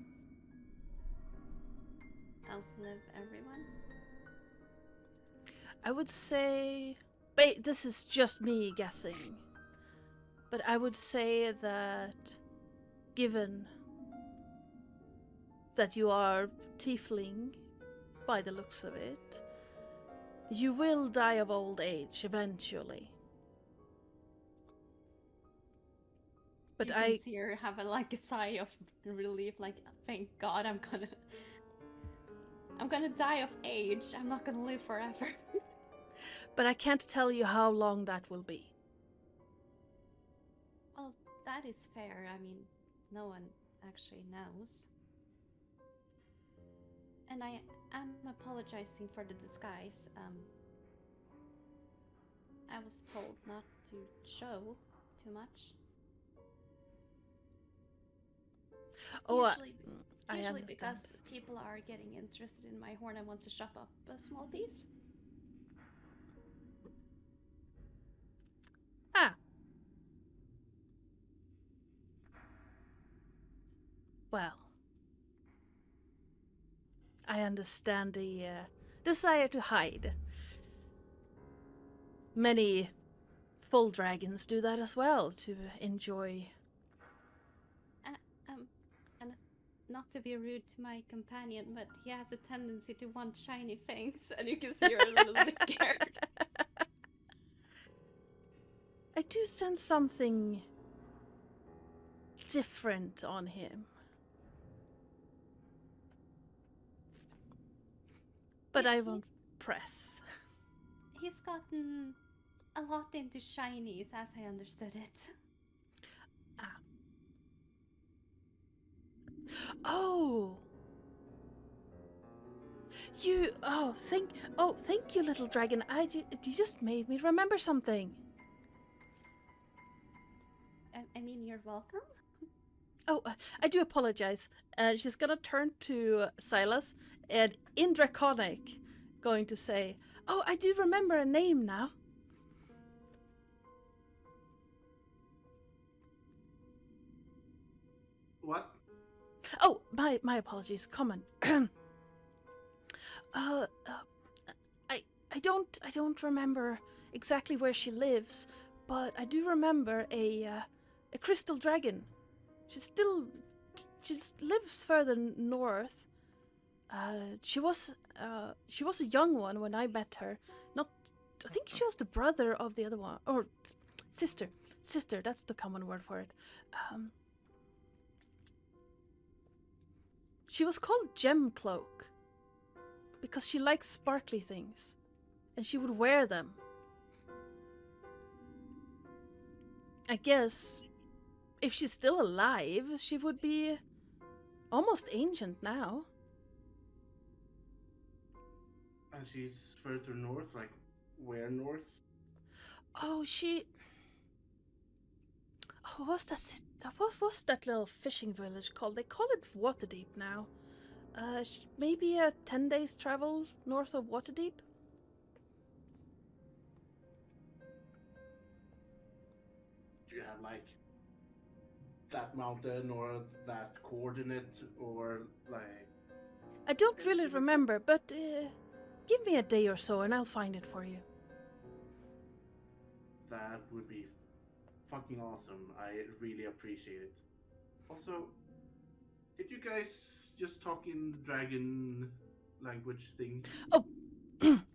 outlive everyone. I would say, this is just me guessing, but I would say that given that you are tiefling by the looks of it, you will die of old age eventually. But you can see her have a sigh of relief, like, thank God I'm gonna die of age. I'm not gonna live forever. But I can't tell you how long that will be. Well, that is fair. I mean, no one actually knows. And I am apologizing for the disguise. I was told not to show too much. Oh, Usually I understand. because people are getting interested in my horn and want to chop up a small piece. Ah. Well, I understand the desire to hide. Many full dragons do that as well, to enjoy. And not to be rude to my companion, but he has a tendency to want shiny things, and you can see her a little bit scared. I do sense something different on him. But I won't press. He's gotten a lot into shinies, as I understood it. Ah. Oh! Thank you, little dragon. You just made me remember something. I mean, you're welcome. Oh, I do apologize. She's gonna turn to Sailas and in Draconic going to say, "Oh, I do remember a name now." What? Oh, my apologies. Common. I don't remember exactly where she lives, but I do remember a crystal dragon. She just lives further north. She was a young one when I met her. I think she was the brother of the other one, or sister. Sister, that's the common word for it. She was called Gem Cloak because she likes sparkly things, and she would wear them. I guess if she's still alive, she would be almost ancient now. And she's further north, like where north? Oh, she. Oh, what's that? What was that little fishing village called? They call it Waterdeep now. Maybe a 10 days travel north of Waterdeep. Do you have like that mountain or that coordinate or like? I don't really remember, but give me a day or so and I'll find it for you. That would be fucking awesome. I really appreciate it. Also, did you guys just talk in dragon language thing? Oh,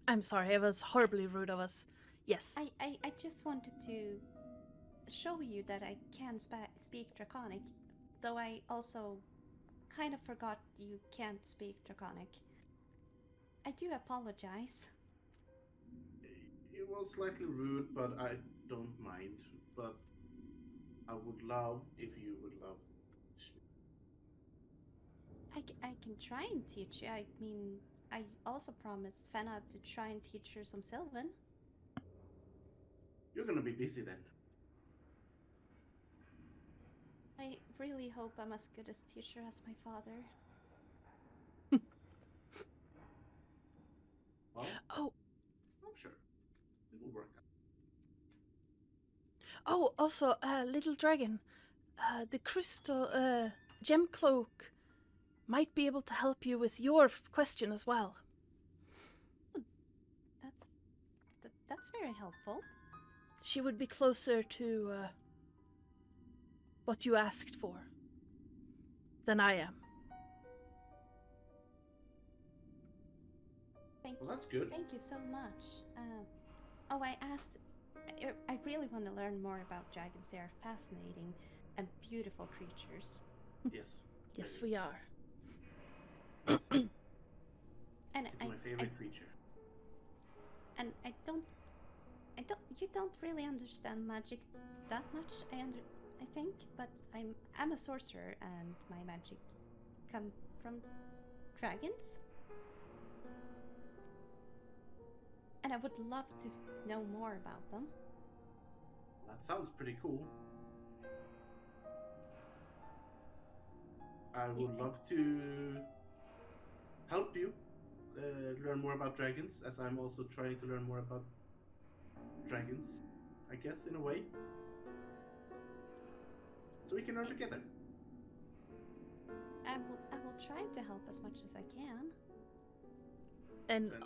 I'm sorry, it was horribly rude of us. Yes. I just wanted to show you that I can speak Draconic, though I also kind of forgot you can't speak Draconic. I do apologize. It was slightly rude, but I don't mind. But I would love if you would love. I can try and teach you. I mean, I also promised Fenna to try and teach her some Sylvan. You're gonna be busy then. I really hope I'm as good as teacher as my father. Well, Oh, I'm sure it will work out. oh, also, little dragon. The crystal, gem cloak might be able to help you with your question as well. That's very helpful. She would be closer to what you asked for than I am. Well, that's good. Thank you so much. Oh, I asked. I really want to learn more about dragons. They are fascinating and beautiful creatures. Yes. Yes, we are. Yes. And It's my favorite creature. And I don't. You don't really understand magic that much. I think, but I'm a sorcerer, and my magic come from dragons. And I would love to know more about them. That sounds pretty cool. I would Yeah. love to help you learn more about dragons, as I'm also trying to learn more about dragons, I guess, in a way. So we can learn together. I will try to help as much as I can. And Then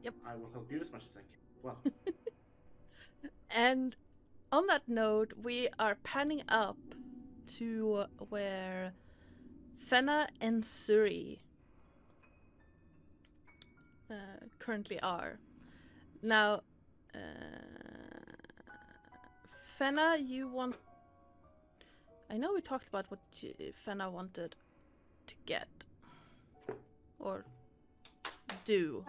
yep. I will help you as much as I can. Well, And on that note, we are panning up to where Fenna and Suri currently are. Now, Fenna, you want... I know we talked about what Fenna wanted to get. Or do.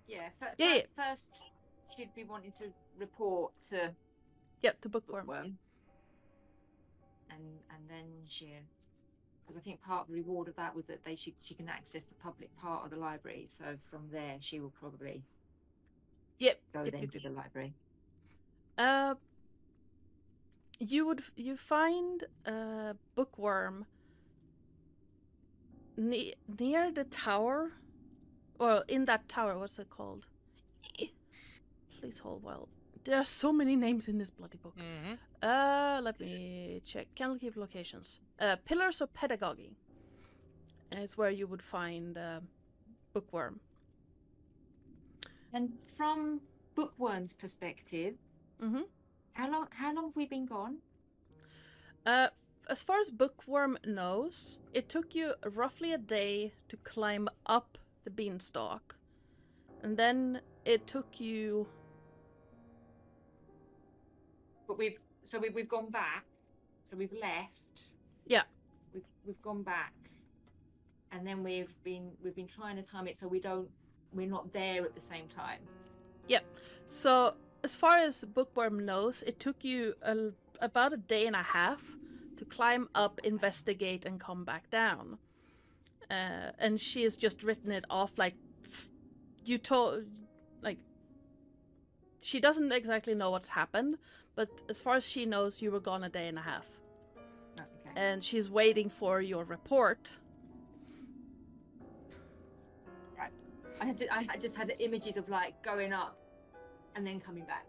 Yeah, Yeah. first she'd be wanting to report to Yep, the bookworm. Bookworm. And then she, because I think part of the reward of that was that she can access the public part of the library. So from there, she will probably Yep. go yep, then yep. to the library. You find a bookworm near the tower. Well, in that tower, what's it called? Please hold well. There are so many names in this bloody book. Mm-hmm. Let me check. Candlekeep locations. Pillars of Pedagogy is where you would find bookworm. And from Bookworm's perspective, Mm-hmm. how long have we been gone? As far as bookworm knows, it took you roughly a day to climb up the beanstalk, and then it took you. But we've gone back, so we've left. Yeah. We've gone back, and then we've been trying to time it so we're not there at the same time. Yep. So as far as bookworm knows, it took you about a day and a half to climb up, investigate, and come back down. And she has just written it off like you told, like, she doesn't exactly know what's happened, but as far as she knows, you were gone a day and a half. Oh, okay. And she's waiting for your report. I just had images of like going up and then coming back.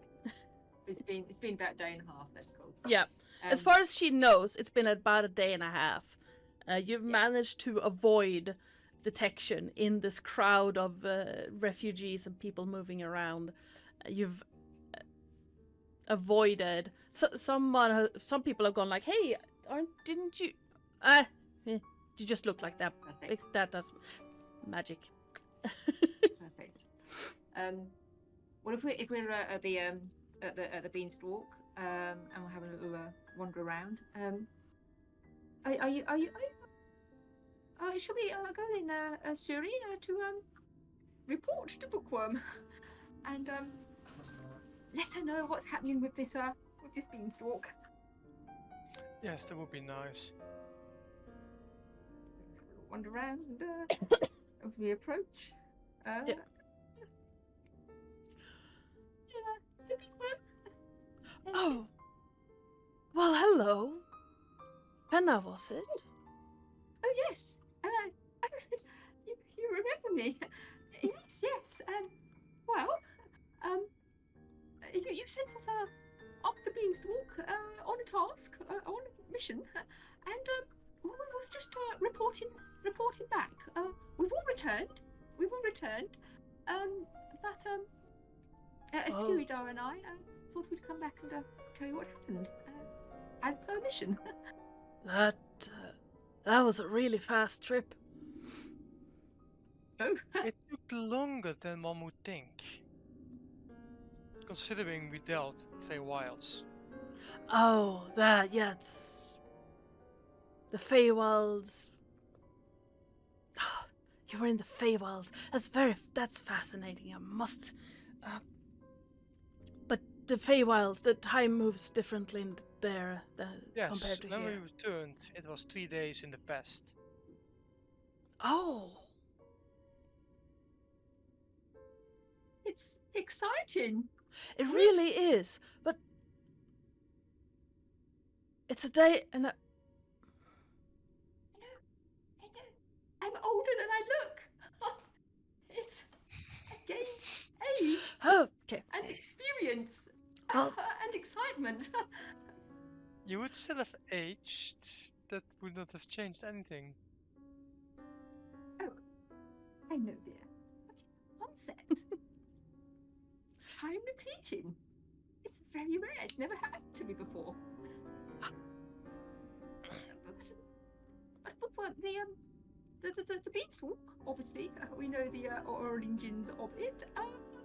It's been about a day and a half. That's cool. Yeah. As far as she knows, it's been about a day and a half. You've managed to avoid detection in this crowd of refugees and people moving around. You've avoided. Some people have gone like, "Hey, didn't you? You just look like that. Perfect. That does magic." Perfect. Well, if we're at the beanstalk, and we're having a little wander around, are you should we go in Suri to report to Bookworm and let her know what's happening with this beanstalk? Yes, that would be nice. Wander around and as we approach. Yeah. The Bookworm. Oh. Well, hello. Fenna, was it? Oh yes. You remember me? Yes. Well, you sent us up the beanstalk on a task, on a mission, and we were just reporting back. We've all returned. But Escuridade and I thought we'd come back and tell you what happened, as per mission. That was a really fast trip. Oh. It took longer than one would think, considering we dealt with Feywilds. Oh, that, yeah, it's... The Feywilds... You were in the Feywilds. That's fascinating, I must... But the Feywilds, the time moves differently there Yes, compared to when here. we returned, it was 3 days in the past. Oh! It's exciting. It really is, but... It's a day and a... I know. I'm older than I look. It's I've gained age Oh, okay. and experience Well- and excitement. You would still have aged. That would not have changed anything. Oh, I know, dear. But onset. Time repeating. It's very rare. It's never happened to me before. But the beanstalk, obviously, we know the origins of it.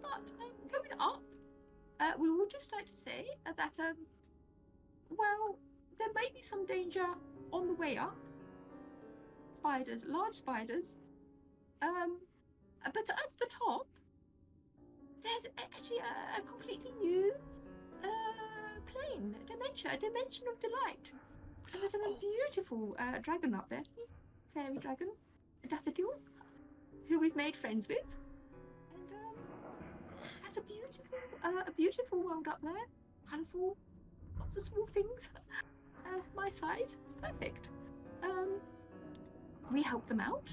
But going up, we would just like to say that well, there may be some danger on the way up. Spiders, large spiders. But at the top, there's actually a completely new plane, a dimension of delight. And there's a beautiful dragon up there, fairy dragon, a daffodil, who we've made friends with, and has a beautiful world up there, colourful, lots of small things, my size. It's perfect. We helped them out.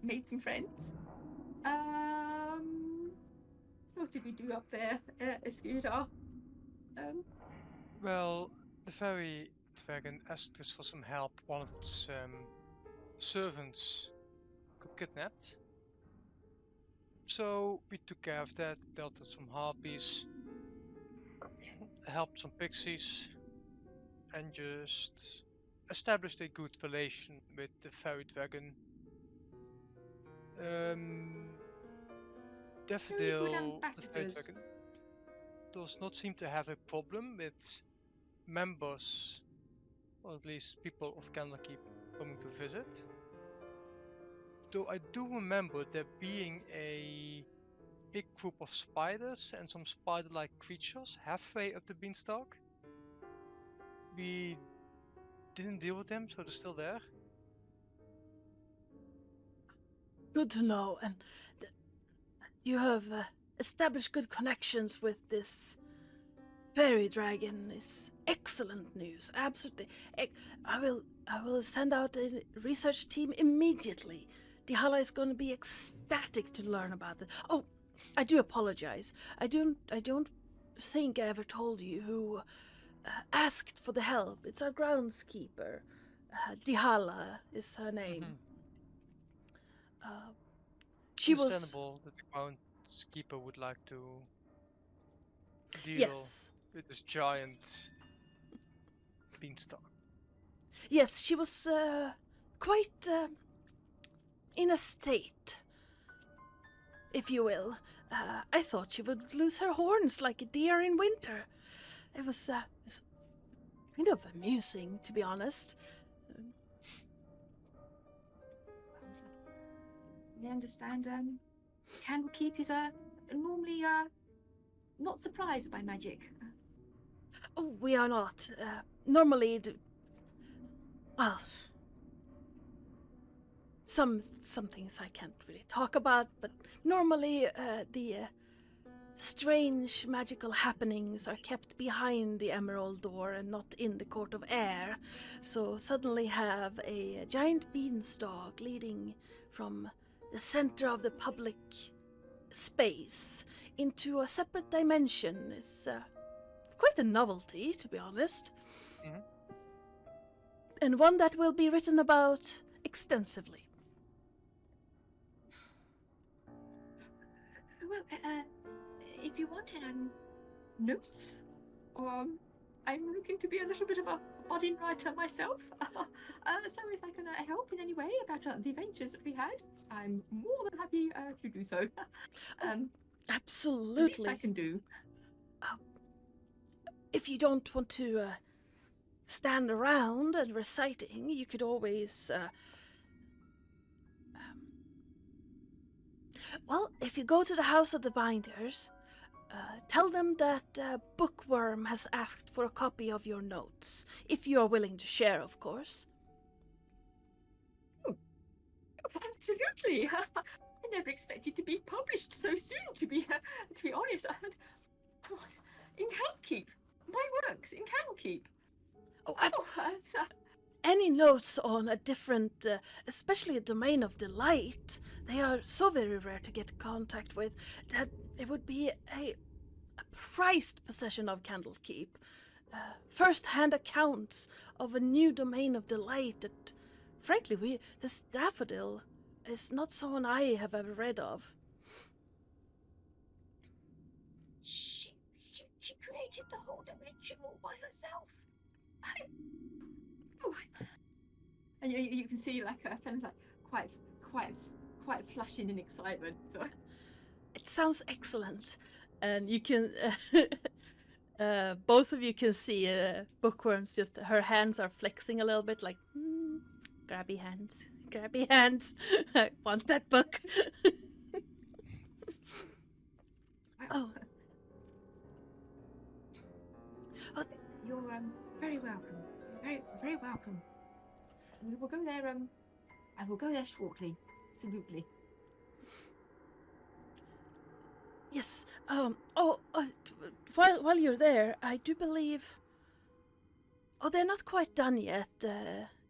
Made some friends. What did we do up there, Escuridade? Well, the fairy dragon asked us for some help. One of its servants got kidnapped. So we took care of that, dealt with some harpies, helped some pixies, and just established a good relation with the fairy dragon. Daffodil, the fairy ambassadors. dragon, does not seem to have a problem with members, or at least people of Candlekeep, coming to visit. Though I do remember there being a big group of spiders and some spider-like creatures halfway up the beanstalk. We didn't deal with them, so they're still there. Good to know. And you have established good connections with this fairy dragon. Is excellent news. Absolutely. I will send out a research team immediately. Dihala is going to be ecstatic to learn about it. Oh, I do apologize. I don't think I ever told you who asked for the help. It's our groundskeeper. Dihala is her name. She was Understandable that the groundskeeper would like to deal yes. with this giant beanstalk. Yes, she was quite in a state, if you will. I thought she would lose her horns like a deer in winter. It was kind of amusing, to be honest. I understand. Candlekeep is normally not surprised by magic. Oh, we are not. Normally, well, some things I can't really talk about, but normally the strange magical happenings are kept behind the Emerald Door and not in the Court of Air. So suddenly have a giant beanstalk leading from the center of the public space into a separate dimension is it's quite a novelty, to be honest. Mhm. And one that will be written about extensively. Well, if you wanted notes, I'm looking to be a little bit of a budding writer myself. So if I can help in any way about the adventures that we had, I'm more than happy to do so. The least Absolutely. I can do. If you don't want to stand around and reciting, you could always well, if you go to the House of the Binders, tell them that Bookworm has asked for a copy of your notes, if you are willing to share, of course. Absolutely. I never expected to be published so soon. To be honest, in Candlekeep, my works in Candlekeep. Oh, That's, any notes on a different, especially a domain of delight, they are so very rare to get contact with that it would be a prized possession of Candlekeep. First-hand accounts of a new domain of delight that, frankly, this daffodil is not someone I have ever read of. She created the whole dimension all by herself. And you can see like a kind of like quite flushing in excitement. So It sounds excellent, and you can. Both of you can see Bookworm's just her hands are flexing a little bit, like grabby hands, grabby hands. I want that book. Oh. You're very welcome. Very welcome. We will go there. I will go there shortly. Absolutely. Yes. While you're there, I do believe. Oh, they're not quite done yet,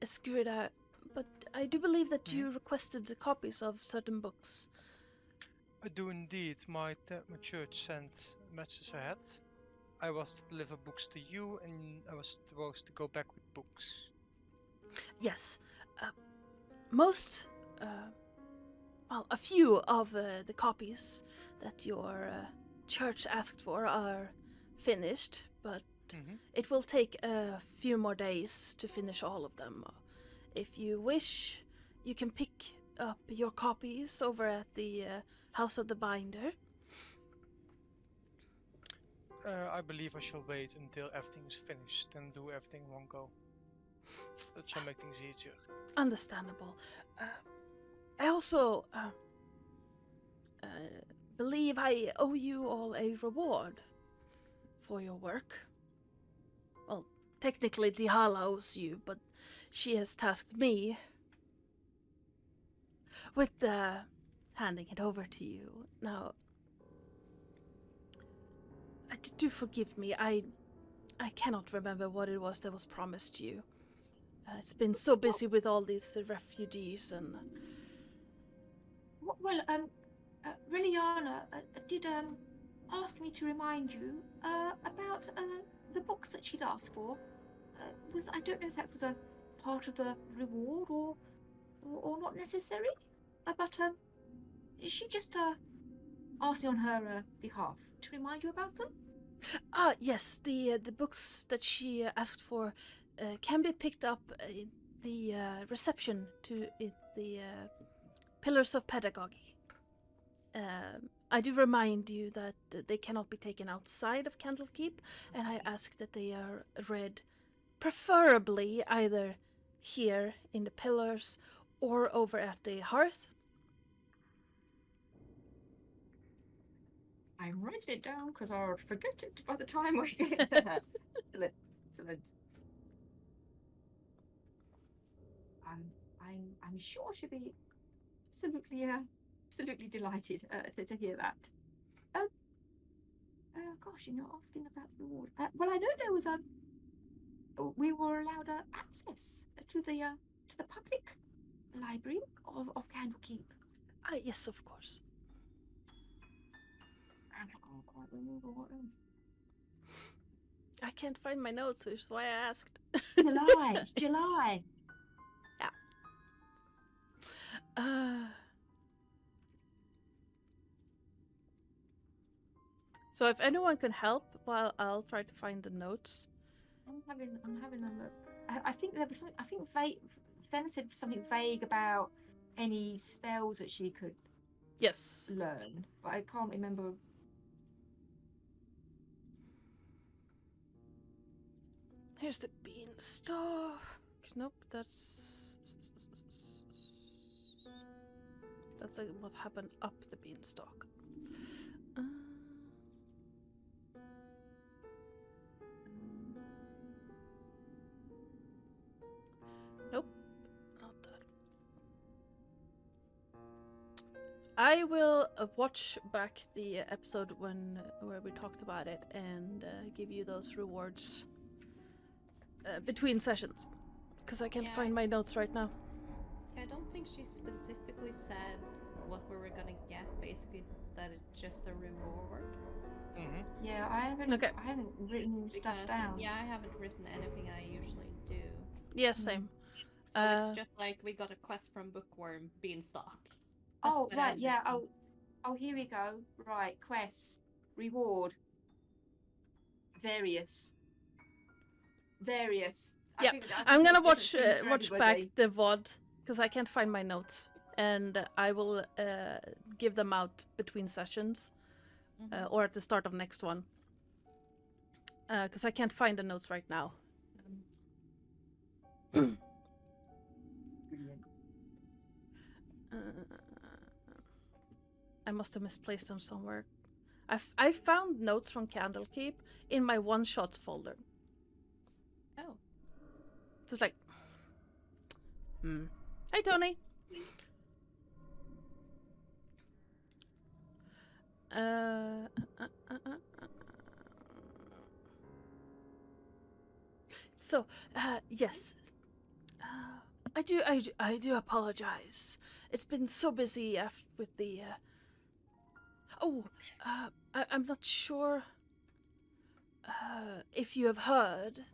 Escuridade, but I do believe that you requested copies of certain books. I do indeed. My church sent messages ahead. I was to deliver books to you, and I was supposed to go back with books. Yes. Most, a few of the copies that your church asked for are finished, but it will take a few more days to finish all of them. If you wish, you can pick up your copies over at the House of the Binder. I believe I shall wait until everything is finished and do everything in one go. That shall make things easier. Understandable. I also believe I owe you all a reward for your work. Well, technically Dihala owes you, but she has tasked me with handing it over to you. Now, do forgive me. I cannot remember what it was that was promised you. It's been so busy with all these refugees and... Well, Reliana did ask me to remind you about the books that she'd asked for. I don't know if that was a part of the reward or not necessary, but she just asked me on her behalf to remind you about them. Ah, yes, the books that she asked for can be picked up in the reception to the Pillars of Pedagogy. I do remind you that they cannot be taken outside of Candlekeep, and I ask that they are read preferably either here in the Pillars or over at the hearth. I'm writing it down because I'll forget it by the time we get to that. Excellent. I'm sure she'll be absolutely delighted to hear that. Gosh, you're not asking about the reward. Well, I know there was we were allowed access to the public library of Candlekeep. Yes, of course. I can't quite remember what. I can't find my notes, which is why I asked. July. It's July. So if anyone can help, while I'll try to find the notes. I'm having a look. I think there was something. I think Fenna said something vague about any spells that she could Yes. learn, but I can't remember. Here's the beanstalk. Nope, that's what happened up the beanstalk. Nope, not that. I will watch back the episode where we talked about it and give you those rewards between sessions, because I can't find my notes right now. I don't think she specifically said what we were gonna get. Basically, that it's just a reward. Mm-hmm. Yeah, I haven't. Okay. I haven't written stuff Because, down. Yeah, I haven't written anything I usually do. Yeah, same. So it's just like we got a quest from Bookworm Beanstalk. Oh, right, yeah. Oh, here we go. Right, quests, reward, various. Yeah, I'm gonna watch back the VOD because I can't find my notes, and I will give them out between sessions or at the start of next one because I can't find the notes right now. I must have misplaced them somewhere. I found notes from Candlekeep in my one-shot folder. Oh. So it's like, Hey, Tony. So, yes. I do apologize. It's been so busy with the. I'm not sure if you have heard.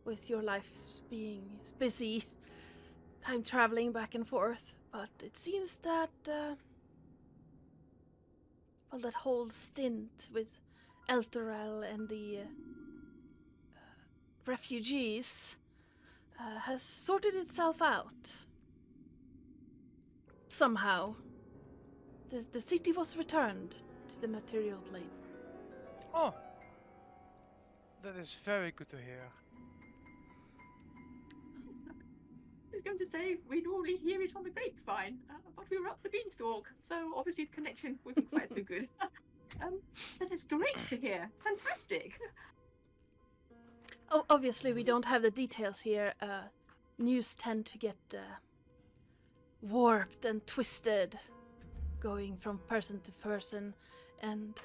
With your life being busy, time traveling back and forth, but it seems that that whole stint with Elturel and the refugees has sorted itself out. Somehow. The city was returned to the material plane. Oh, that is very good to hear. I was going to say we normally hear it on the grapevine, but we were up the beanstalk, so obviously the connection wasn't quite so good. But it's great to hear. Fantastic. Oh, obviously we don't have the details here. News tend to get warped and twisted going from person to person, and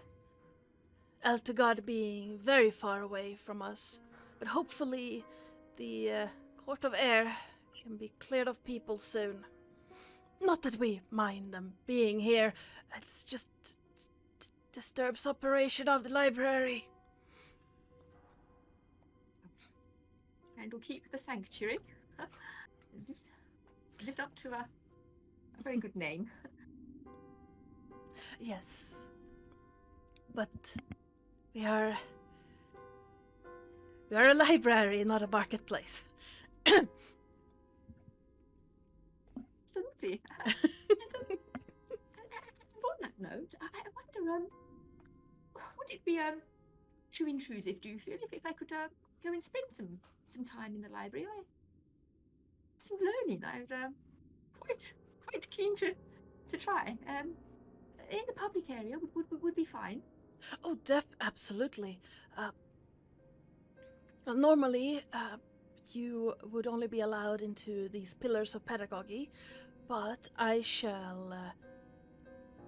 Eltugard being very far away from us. But hopefully the Court of Air can be cleared of people soon. Not that we mind them being here, it's just disturbs operation of the library. Candlekeep the Sanctuary. lived up to a very good name. Yes. But we are a library, not a marketplace. Absolutely. And on that note, I wonder, would it be too intrusive, do you feel, if I could go and spend some time in the library? Some learning. I'm quite keen to try. In the public area would be fine. Oh, absolutely. Well, normally, you would only be allowed into these Pillars of Pedagogy, but I shall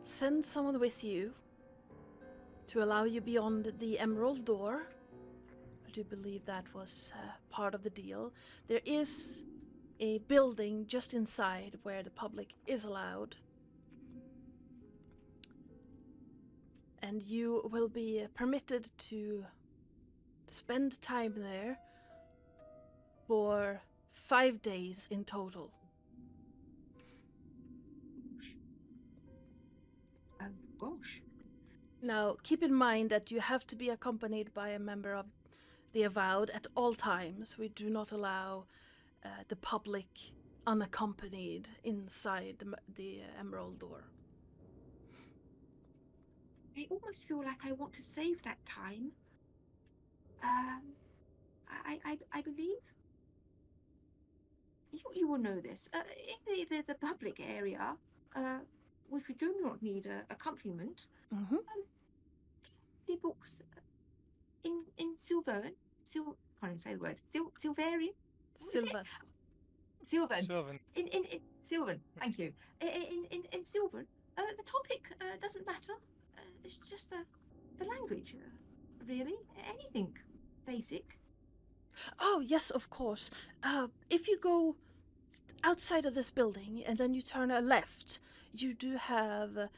send someone with you to allow you beyond the Emerald Door. I do believe that was part of the deal. There is a building just inside where the public is allowed. And you will be permitted to spend time there for 5 days in total. Oh gosh. Now, keep in mind that you have to be accompanied by a member of the Avowed at all times. We do not allow the public unaccompanied inside the Emerald Door. I almost feel like I want to save that time. I believe you will know this. In the public area, which we do not need accompaniment, Mm-hmm. the books in Silvern, can't even say the word. Silverian. Sylvan. Silvern. Sylvan. In Silvern. Thank you. In Silvern, the topic doesn't matter. It's just the language, really. Anything basic. Oh, yes, of course. If you go outside of this building and then you turn a left, you do have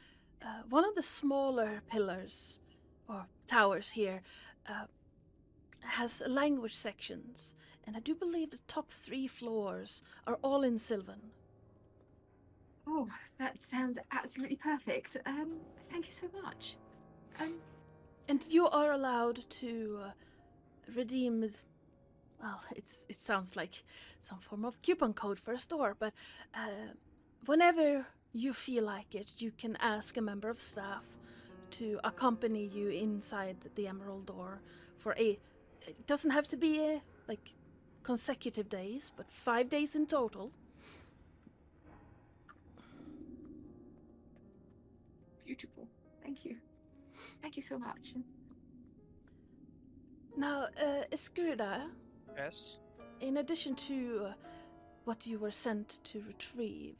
one of the smaller pillars or towers here has language sections, and I do believe the top 3 floors are all in Sylvan. Oh, that sounds absolutely perfect. Thank you so much. And you are allowed to redeem. Well, it sounds like some form of coupon code for a store, but whenever you feel like it, you can ask a member of staff to accompany you inside the Emerald Door for it doesn't have to be like consecutive days, but 5 days in total. Beautiful. Thank you. Thank you so much. Now, Escuridade, Yes. in addition to what you were sent to retrieve,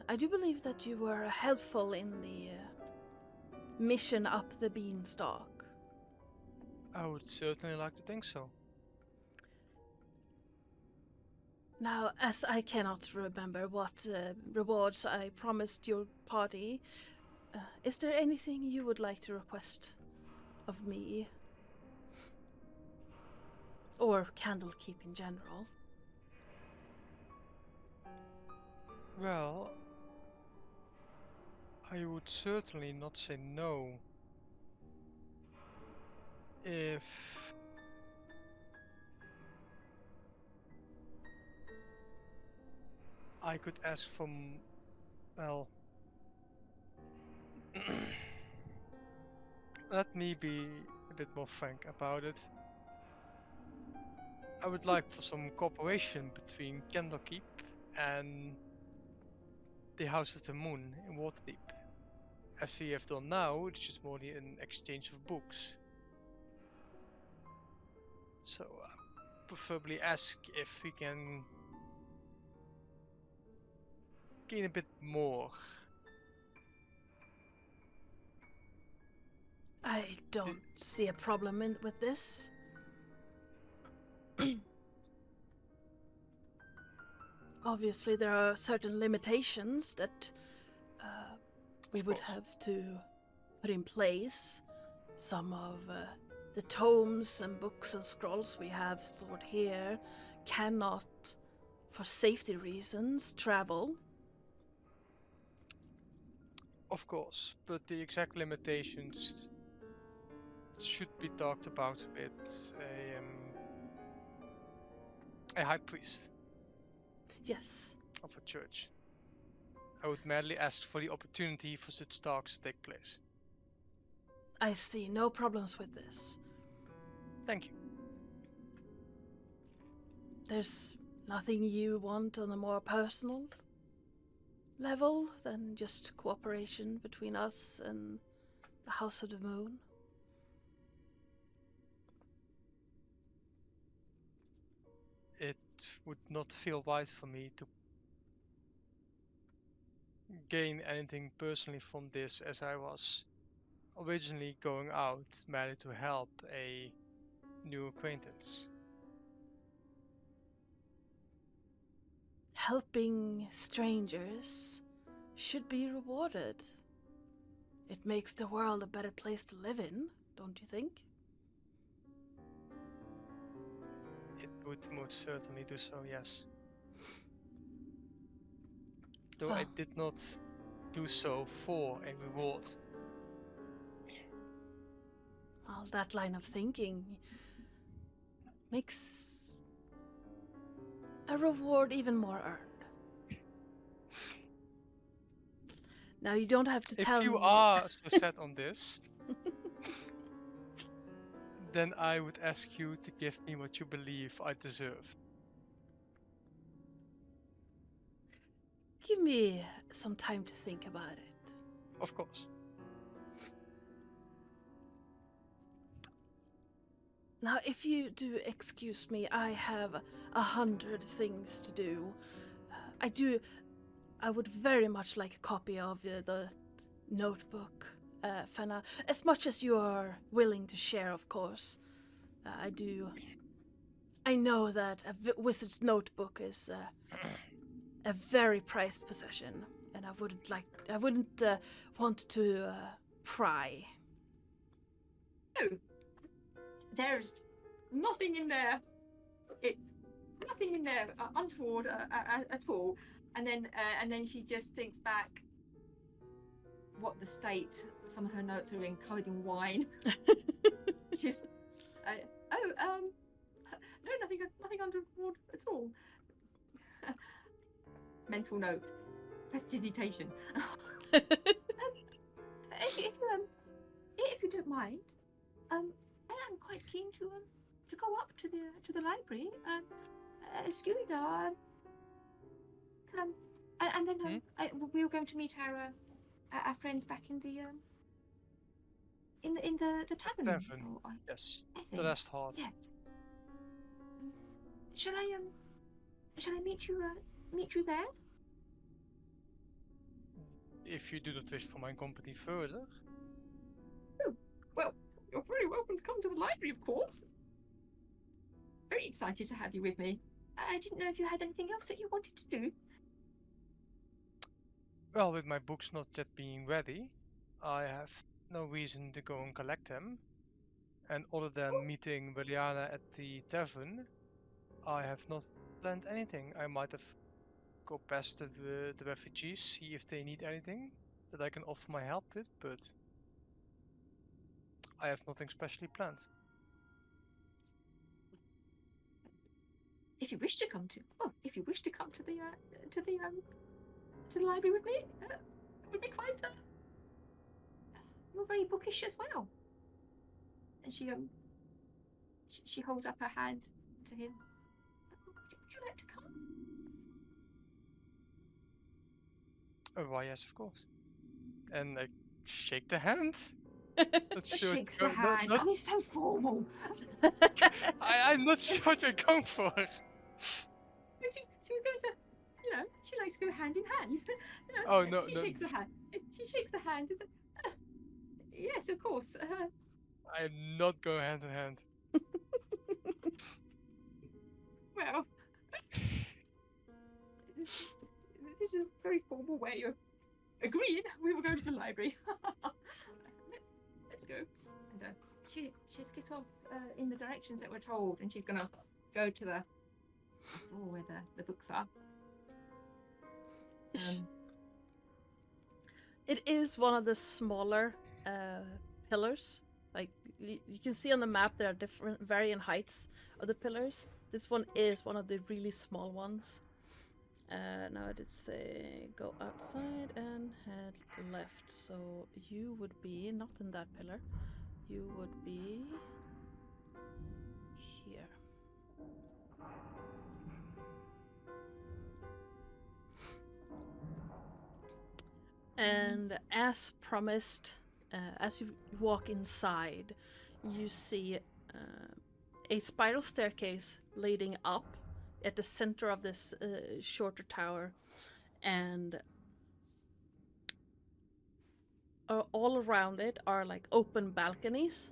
I do believe that you were helpful in the mission up the beanstalk. I would certainly like to think so. Now, as I cannot remember what rewards I promised your party, is there anything you would like to request of me? Or Candlekeep in general? Well, I would certainly not say no if I could ask from, well, let me be a bit more frank about it. I would like for some cooperation between Candlekeep and the House of the Moon in Waterdeep. As we have done now, it's just more an exchange of books. So I preferably ask if we can gain a bit more I don't see a problem with this. Obviously, there are certain limitations that we would course. have to put in place. Some of the tomes and books and scrolls we have stored here cannot, for safety reasons, travel. Of course, but the exact limitations should be talked about with a high priest Yes, of a church. I would merely ask for the opportunity for such talks to take place. I see no problems with this. Thank you. There's nothing you want on a more personal level than just cooperation between us and the House of the Moon? It would not feel right for me to gain anything personally from this, as I was originally going out merely to help a new acquaintance. Helping strangers should be rewarded. It makes the world a better place to live in, don't you think? It would most certainly do so, yes. Though I Oh. did not do so for a reward. Well, that line of thinking makes a reward even more earned. Now, you don't have to tell If you me. are so set on this, then I would ask you to give me what you believe I deserve. Give me some time to think about it. Of course. Now, if you do excuse me, I have 100 things to do. I would very much like a copy of the notebook, Fenna, as much as you are willing to share, of course. I know that a wizard's notebook is a very prized possession, and I wouldn't want to pry. Oh, there's nothing in there. It's nothing in there untoward at all. And then she just thinks back what the state some of her notes are in, covered in wine. She's no, nothing untoward at all. Mental note: prestidigitation. If you don't mind, I am quite keen to go up to the library. Escuridade, and then we were going to meet our friends back in the tavern. Tavern. Oh, Yes. I The think. last hard. Yes. Shall I meet you there? If you do not wish for my company further. Oh, well, you're very welcome to come to the library, of course. Very excited to have you with me. I didn't know if you had anything else that you wanted to do. Well, with my books not yet being ready, I have no reason to go and collect them. And other than meeting Reliana at the tavern, I have not planned anything. I might have go past the refugees, see if they need anything that I can offer my help with, but I have nothing specially planned. If you wish to come to the library with me, it would be quite. You're very bookish as well. And she holds up her hand to him. Would you like to come? Oh, why, yes, of course. And I shake the hand. Shakes the hand. Oh, he's so formal. I'm not sure what you're going for. She was going to, she likes to go hand in hand. Oh, no, she no. shakes the hand. She shakes the hand. Yes, of course. I'm not going hand in hand. Well, this is a very formal way of agreeing we will go to the library. Let's go. And she skips off in the directions that we're told, and she's gonna go to the floor where the books are. It is one of the smaller pillars. Like you can see on the map, there are different varying heights of the pillars. This one is one of the really small ones. Now I did say go outside and head left. So you would be not in that pillar. You would be here. And as promised, as you walk inside, you see a spiral staircase leading up at the center of this shorter tower, and all around it are like open balconies.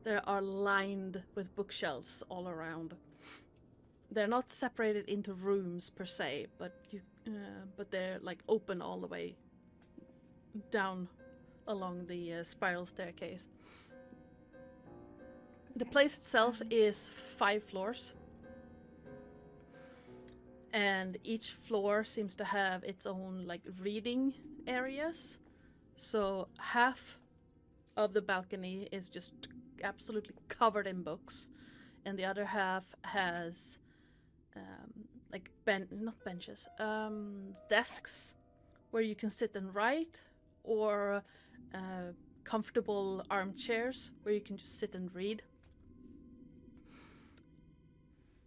They are lined with bookshelves all around. They're not separated into rooms per se, but they're like open all the way down along the spiral staircase. The place itself is 5 floors, and each floor seems to have its own like reading areas. So half of the balcony is just absolutely covered in books, and the other half has like not benches, desks where you can sit and write, or comfortable armchairs where you can just sit and read.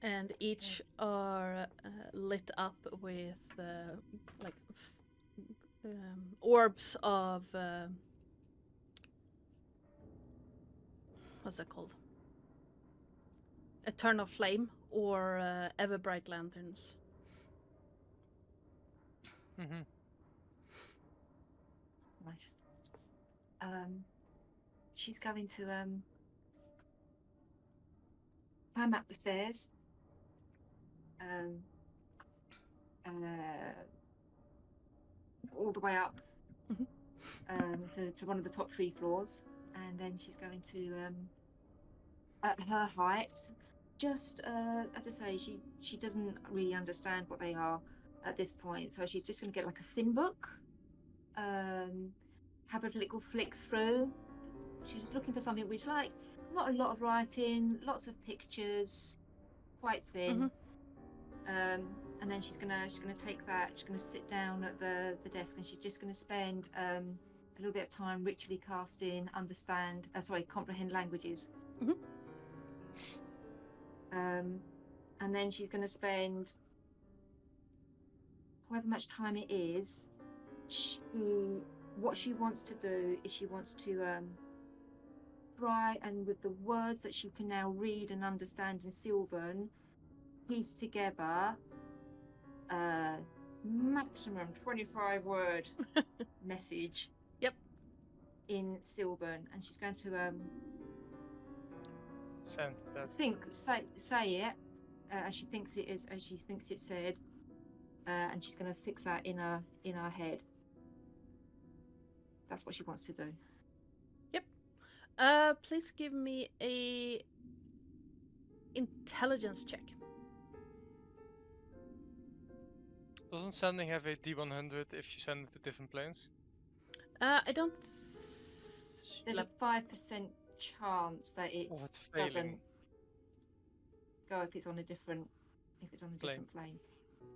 And each are lit up with orbs of what's that called? Eternal flame, or ever bright lanterns. Mm-hmm. Nice. She's going to climb up the stairs. All the way up to one of the top 3 floors, and then she's going to at her height, just as I say, she doesn't really understand what they are at this point, so she's just going to get like a thin book, have a little flick through. She's looking for something which, like, not a lot of writing, lots of pictures, quite thin. And then she's gonna take that. She's gonna sit down at the desk, and she's just gonna spend a little bit of time ritually casting comprehend languages. And then she's gonna spend however much time it is. What she wants to do is she wants to try and, with the words that she can now read and understand in Sylvan, piece together maximum 25-word message. Yep. In Sylvan, and she's going to Send that. say it as she thinks it is, as she thinks it's said, and she's going to fix that in her head. That's what she wants to do. Yep. Please give me a intelligence check. Doesn't sending have a D100 if you send it to different planes? I don't. There's a 5% chance that it Of it failing. doesn't go if it's on a different plane.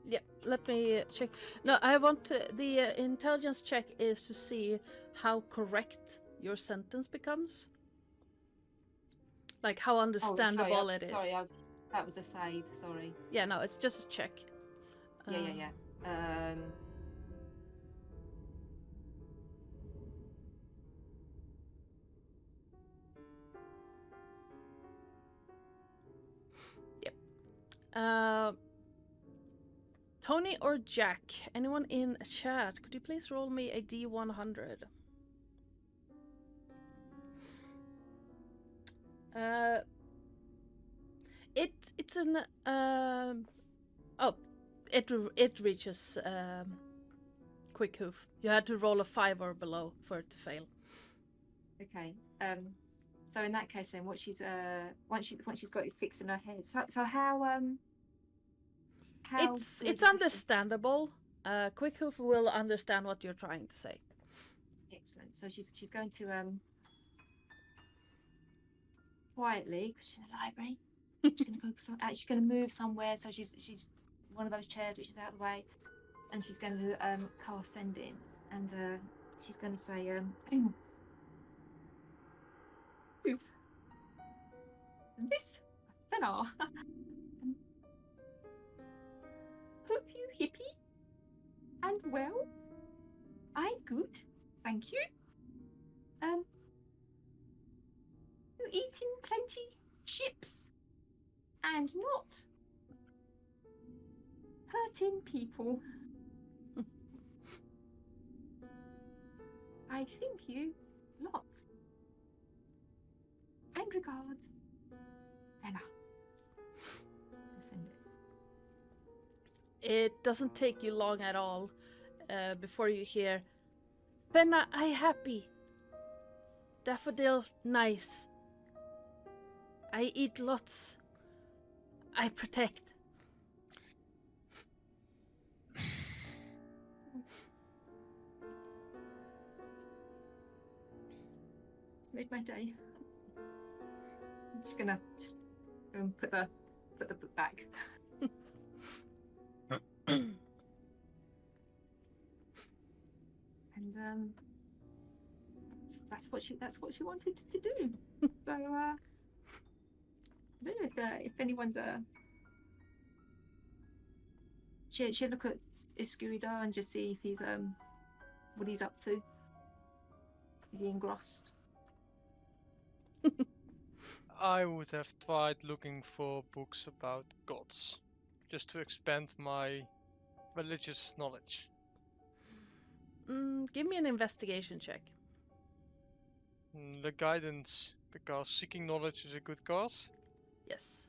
Yeah, let me check. No, I want to, the intelligence check is to see how correct your sentence becomes. Like how understandable it is. Sorry, that was a save. Sorry. Yeah, no, it's just a check. Yeah. Tony or Jack, anyone in chat, could you please roll me a D100? It's an oh, it reaches quick hoof. You had to roll a 5 or below for it to fail. Okay. So in that case, then what she's once she's got it fixed in her head. So how It's does this- understandable. Quick hoof will understand what you're trying to say. Excellent. So she's going to quietly, because she's in the library. She's going to go. She's going to move somewhere. So she's one of those chairs which is out of the way, and she's going to cast send in, and she's going to say this Fenna. Hope you hippie and well. I'm good, thank you. You eating plenty chips and not hurting people. I think you lots. And regards, Fenna. Send it. It doesn't take you long at all before you hear, Fenna, I happy. Daffodil, nice. I eat lots. I protect. It's made my day. I'm just gonna put the book back. And that's what she wanted to do. So I don't know if anyone's she'll look at Escuridade and just see if he's what he's up to. Is he engrossed? I would have tried looking for books about gods, just to expand my religious knowledge. Give me an investigation check. The guidance, because seeking knowledge is a good cause. Yes.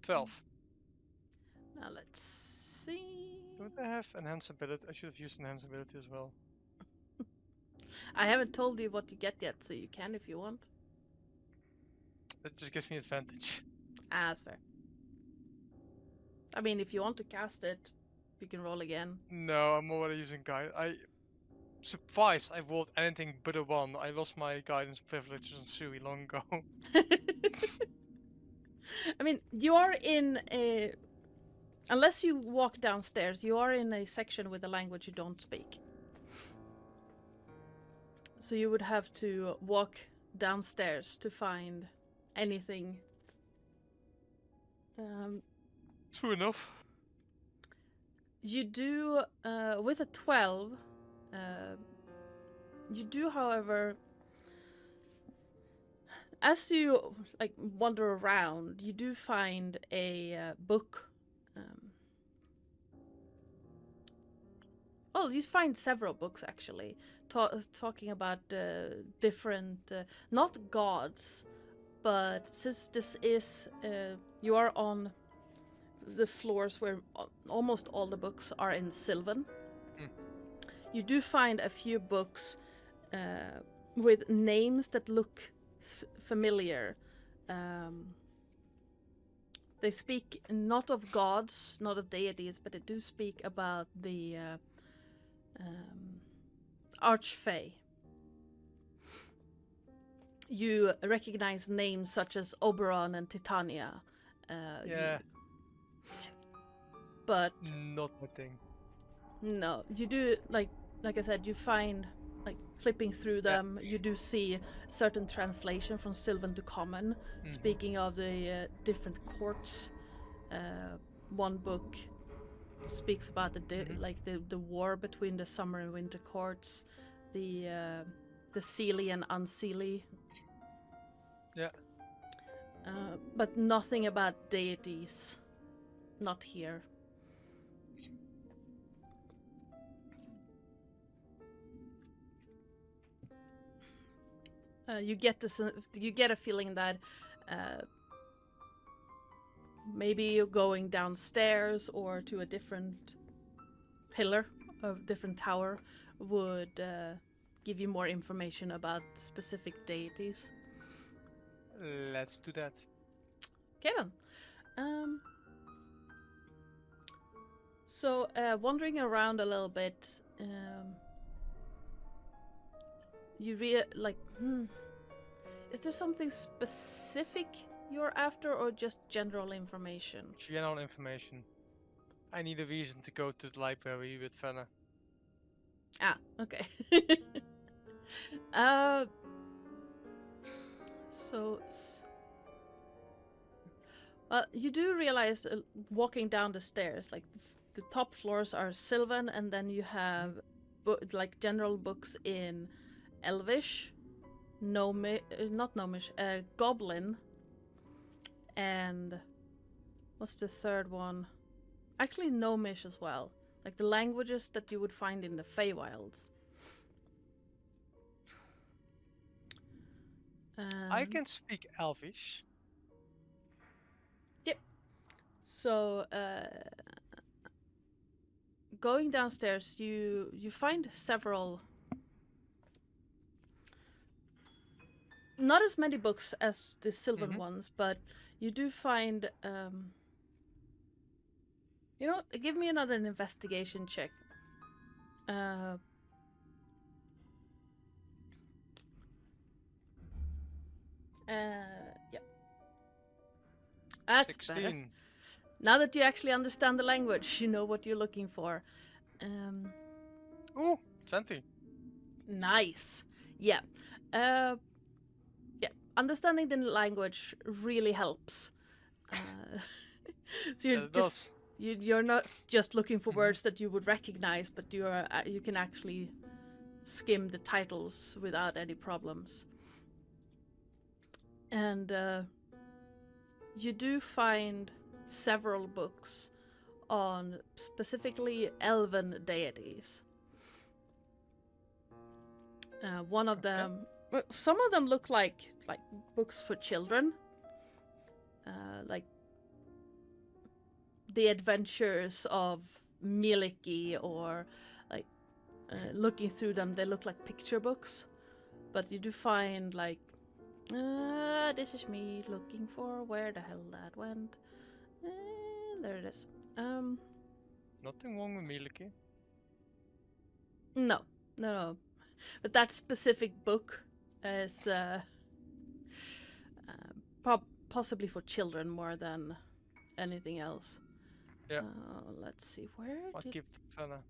12. Now let's see. Don't I have enhance ability? I should have used enhance ability as well. I haven't told you what you get yet, so you can if you want. That just gives me advantage. Ah, that's fair. I mean, if you want to cast it, you can roll again. No, I'm already using guide. Surprised I rolled anything but a 1. I lost my guidance privileges on Sui long ago. I mean, you are in a... Unless you walk downstairs, you are in a section with a language you don't speak. So you would have to walk downstairs to find anything. True enough. You do, with a 12, you do, however, as you like wander around, you do find a book. Well, you find several books actually, talking about different, not gods, but since this is, you are on the floors where almost all the books are in Sylvan. You do find a few books with names that look familiar. They speak not of gods, not of deities, but they do speak about the Archfey. You recognize names such as Oberon and Titania. Yeah. But Not my thing. no, you do, like I said, you find, like, flipping through them, you do see certain translation from Sylvan to Common, speaking of the different courts. One book speaks about the war between the summer and winter courts, the Seelie and Unseelie. Yeah. But nothing about deities. not here. You get a feeling that maybe you're going downstairs or to a different pillar, a different tower, would give you more information about specific deities. Let's do that. Okay then. So wandering around a little bit, you is there something specific you're after, or just general information? General information. I need a reason to go to the library with Fenna. Ah, okay. So, you do realize walking down the stairs, like the top floors are Sylvan, and then you have like general books in Elvish, not Gnomish, Goblin, and what's the third one? Actually, Gnomish as well, like the languages that you would find in the Feywilds. I can speak Elvish. Yep. So, going downstairs, you find several. Not as many books as the Sylvan ones, but you do find. You know, give me another investigation check. Yeah. That's 16. better. Now that you actually understand the language, you know what you're looking for. Ooh, 20. Nice. Yeah. Yeah. Understanding the language really helps. So you're It does. you're not just looking for words that you would recognize, but you can actually skim the titles without any problems. And you do find several books on specifically elven deities. One of them, some of them look like books for children, like the adventures of Miliki, or like looking through them, they look like picture books. But you do find like, this is me looking for where the hell that went. There it is. Nothing wrong with Miliki. No. But that specific book is possibly for children more than anything else. Yeah. Let's see, where I'll did give it to Fenna.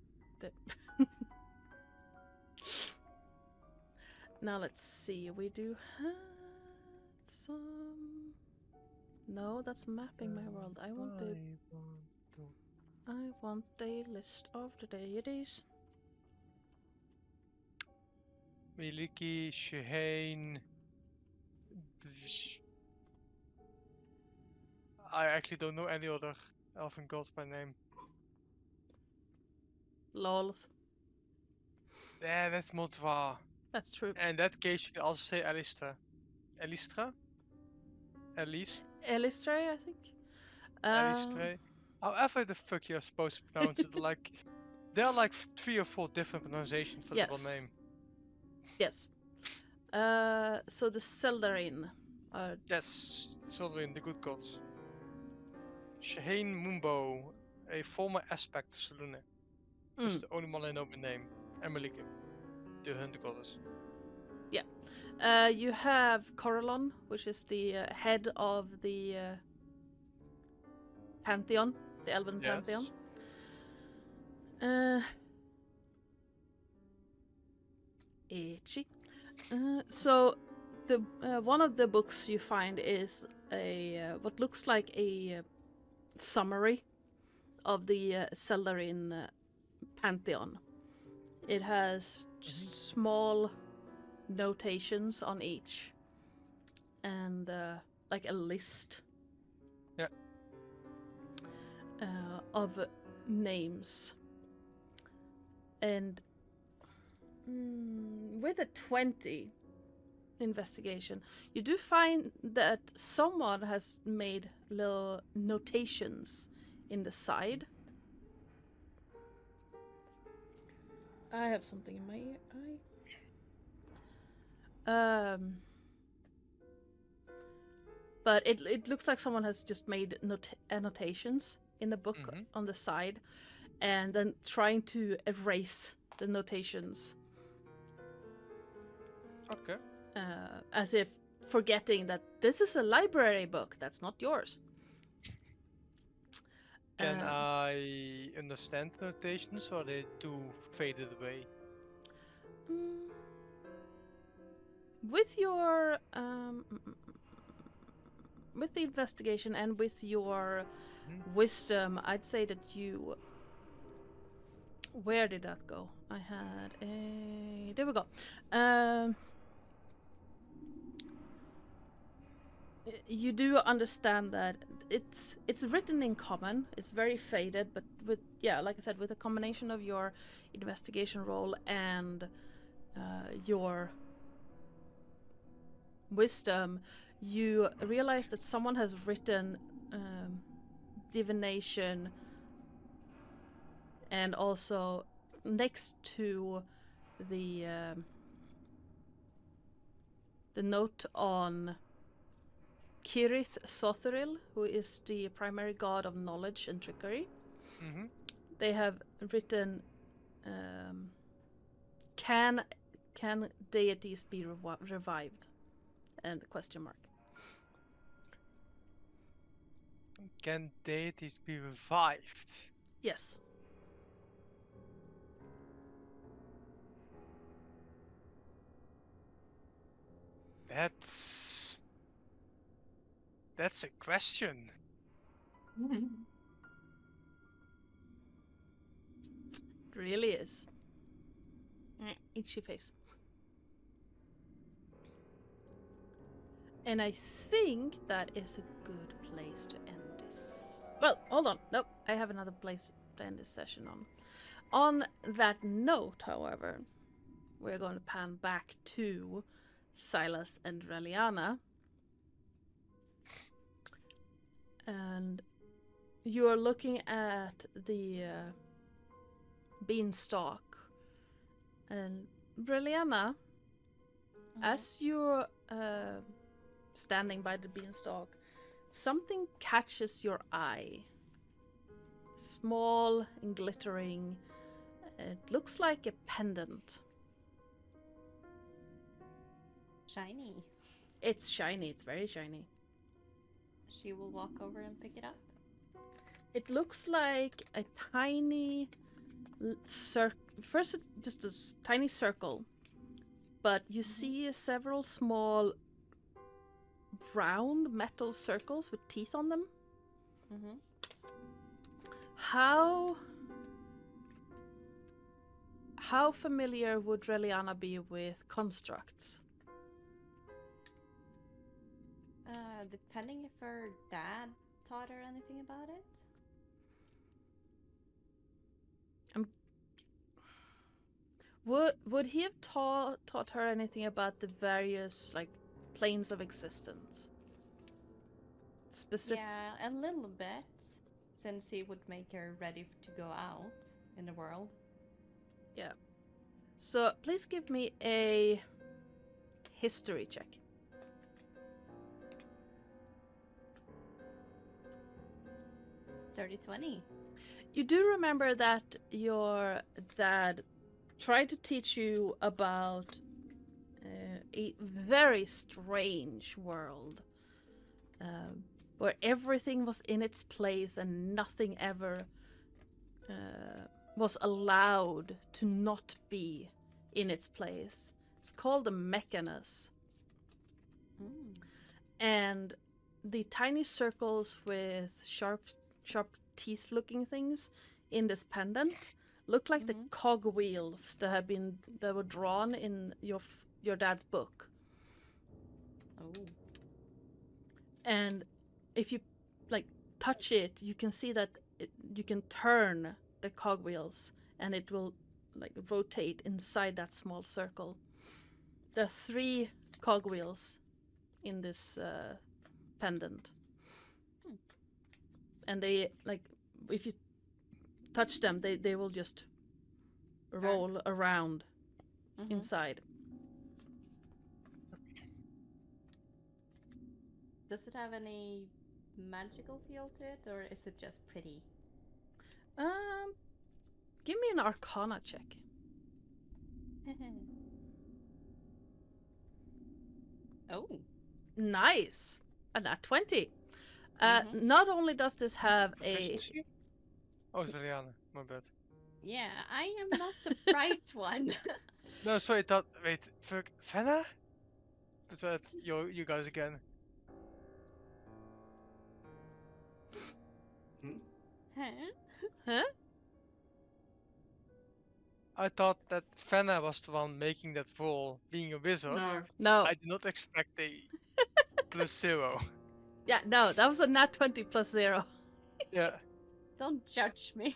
Now let's see, we do have some. No, that's mapping my world. I want a list of the deities. Miliki, Shehane. I actually don't know any other elven gods by name. Lolth. Yeah, that's Montvar. That's true. In that case, you can also say Elistra. Elistra? Elistray, I think. Elistre. However the fuck you're supposed to pronounce it, like there are like 3 or 4 different pronunciations for the one name. Yes. So the Seldarin. Yes, Sylvain, the good gods. Shehane Mumbo, a former aspect of Selune. That's the only one I know by name. Emelike, the hunter goddess. Yeah. You have Corellon, which is the head of the Pantheon, the Elven Pantheon. Itchy. So the one of the books you find is a what looks like a summary of the Seldarin Pantheon. It has just small notations on each, and like a list. Yeah. of names. And with a 20 investigation, you do find that someone has made little notations in the side. I have something in my eye. But it looks like someone has just made annotations in the book on the side, and then trying to erase the notations. Okay. As if forgetting that this is a library book, that's not yours. Can I understand the notations, or they too faded away? With your with the investigation and with your wisdom, I'd say that you... Where did that go? I had a... There we go. You do understand that it's written in common. It's very faded, but with, yeah, like I said, with a combination of your investigation roll and your wisdom, you realize that someone has written divination, and also next to the note on Kirith Sotheril, who is the primary god of knowledge and trickery. They have written, can deities be revived? And question mark. Can deities be revived? Yes. That's a question. It really is. Itchy face. And I think that is a good place to end this. Well, hold on. Nope, I have another place to end this session on. On that note, however, we're going to pan back to Sailas and Reliana. And you're looking at the beanstalk. And Reliana, as you're standing by the beanstalk, something catches your eye. Small and glittering. It looks like a pendant. Shiny. It's shiny, it's very shiny. She will walk over and pick it up. It looks like a tiny circle. First, it's just a tiny circle, but you see several small round metal circles with teeth on them. How familiar would Reliana be with constructs? Depending if her dad taught her anything about it. Would he have taught her anything about the various planes of existence? Yeah, a little bit, since he would make her ready to go out in the world. Yeah. So please give me a history check. $30-20. You do remember that your dad tried to teach you about a very strange world where everything was in its place and nothing ever was allowed to not be in its place. It's called the Mechanus. And the tiny circles with sharp teeth looking things in this pendant look like the cogwheels that were drawn in your dad's book. And if you touch it, you can see that you can turn the cogwheels, and it will like rotate inside that small circle. There are 3 cogwheels in this pendant, and they like if you touch them, they will just roll around inside. Does it have any magical feel to it, or is it just pretty? Give me an Arcana check. Oh. Nice, a nat 20. Not only does this have a Proficiency? Oh, it's Reliana. My bad. Yeah, I am not the bright one. No, sorry. Wait, fuck, Fenna? That's right. You guys again. huh? I thought that Fenna was the one making that roll, being a wizard. No. I did not expect a +0. Yeah, no, that was a nat 20 plus 0. Yeah, Don't judge me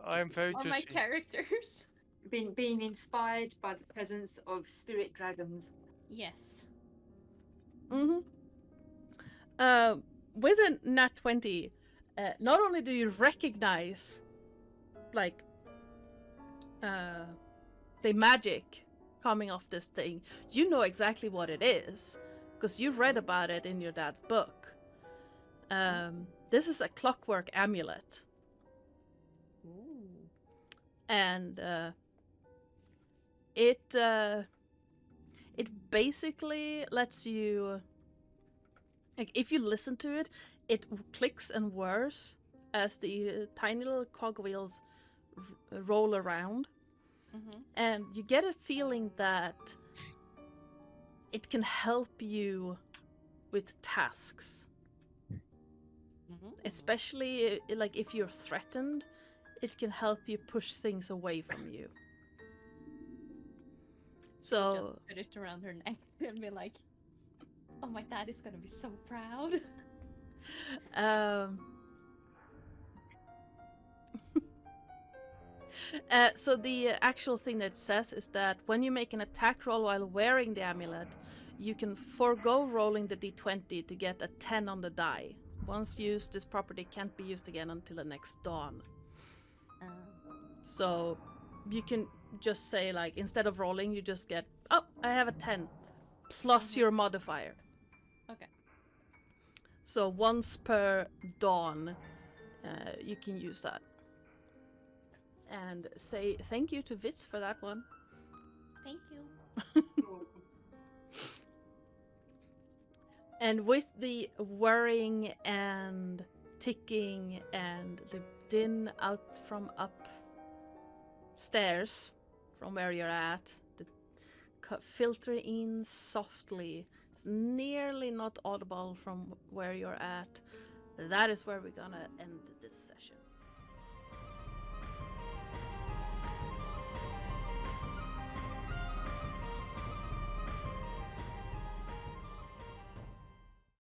I am very or my judgy. characters. Being inspired by the presence of spirit dragons. Yes. With a nat 20, not only do you recognize, like, the magic coming off this thing, you know exactly what it is, because you read about it in your dad's book. This is a clockwork amulet. Ooh. And it basically lets you, like, if you listen to it, it clicks and whirs as the tiny little cogwheels roll around, and you get a feeling that it can help you with tasks, especially like if you're threatened. It can help you push things away from you. So Just put it around her neck and be like, "Oh, my dad is gonna be so proud." So the actual thing that it says is that when you make an attack roll while wearing the amulet, you can forego rolling the d20 to get a 10 on the die. Once used, this property can't be used again until the next dawn. So you can just say, like, instead of rolling, you just get, oh, I have a 10 plus your modifier. Okay. So once per dawn, you can use that. And say thank you to Vits for that one. Thank you. And with the whirring and ticking and the din out from upstairs from where you're at, the filter in softly. It's nearly not audible from where you're at. That is where we're gonna end this session.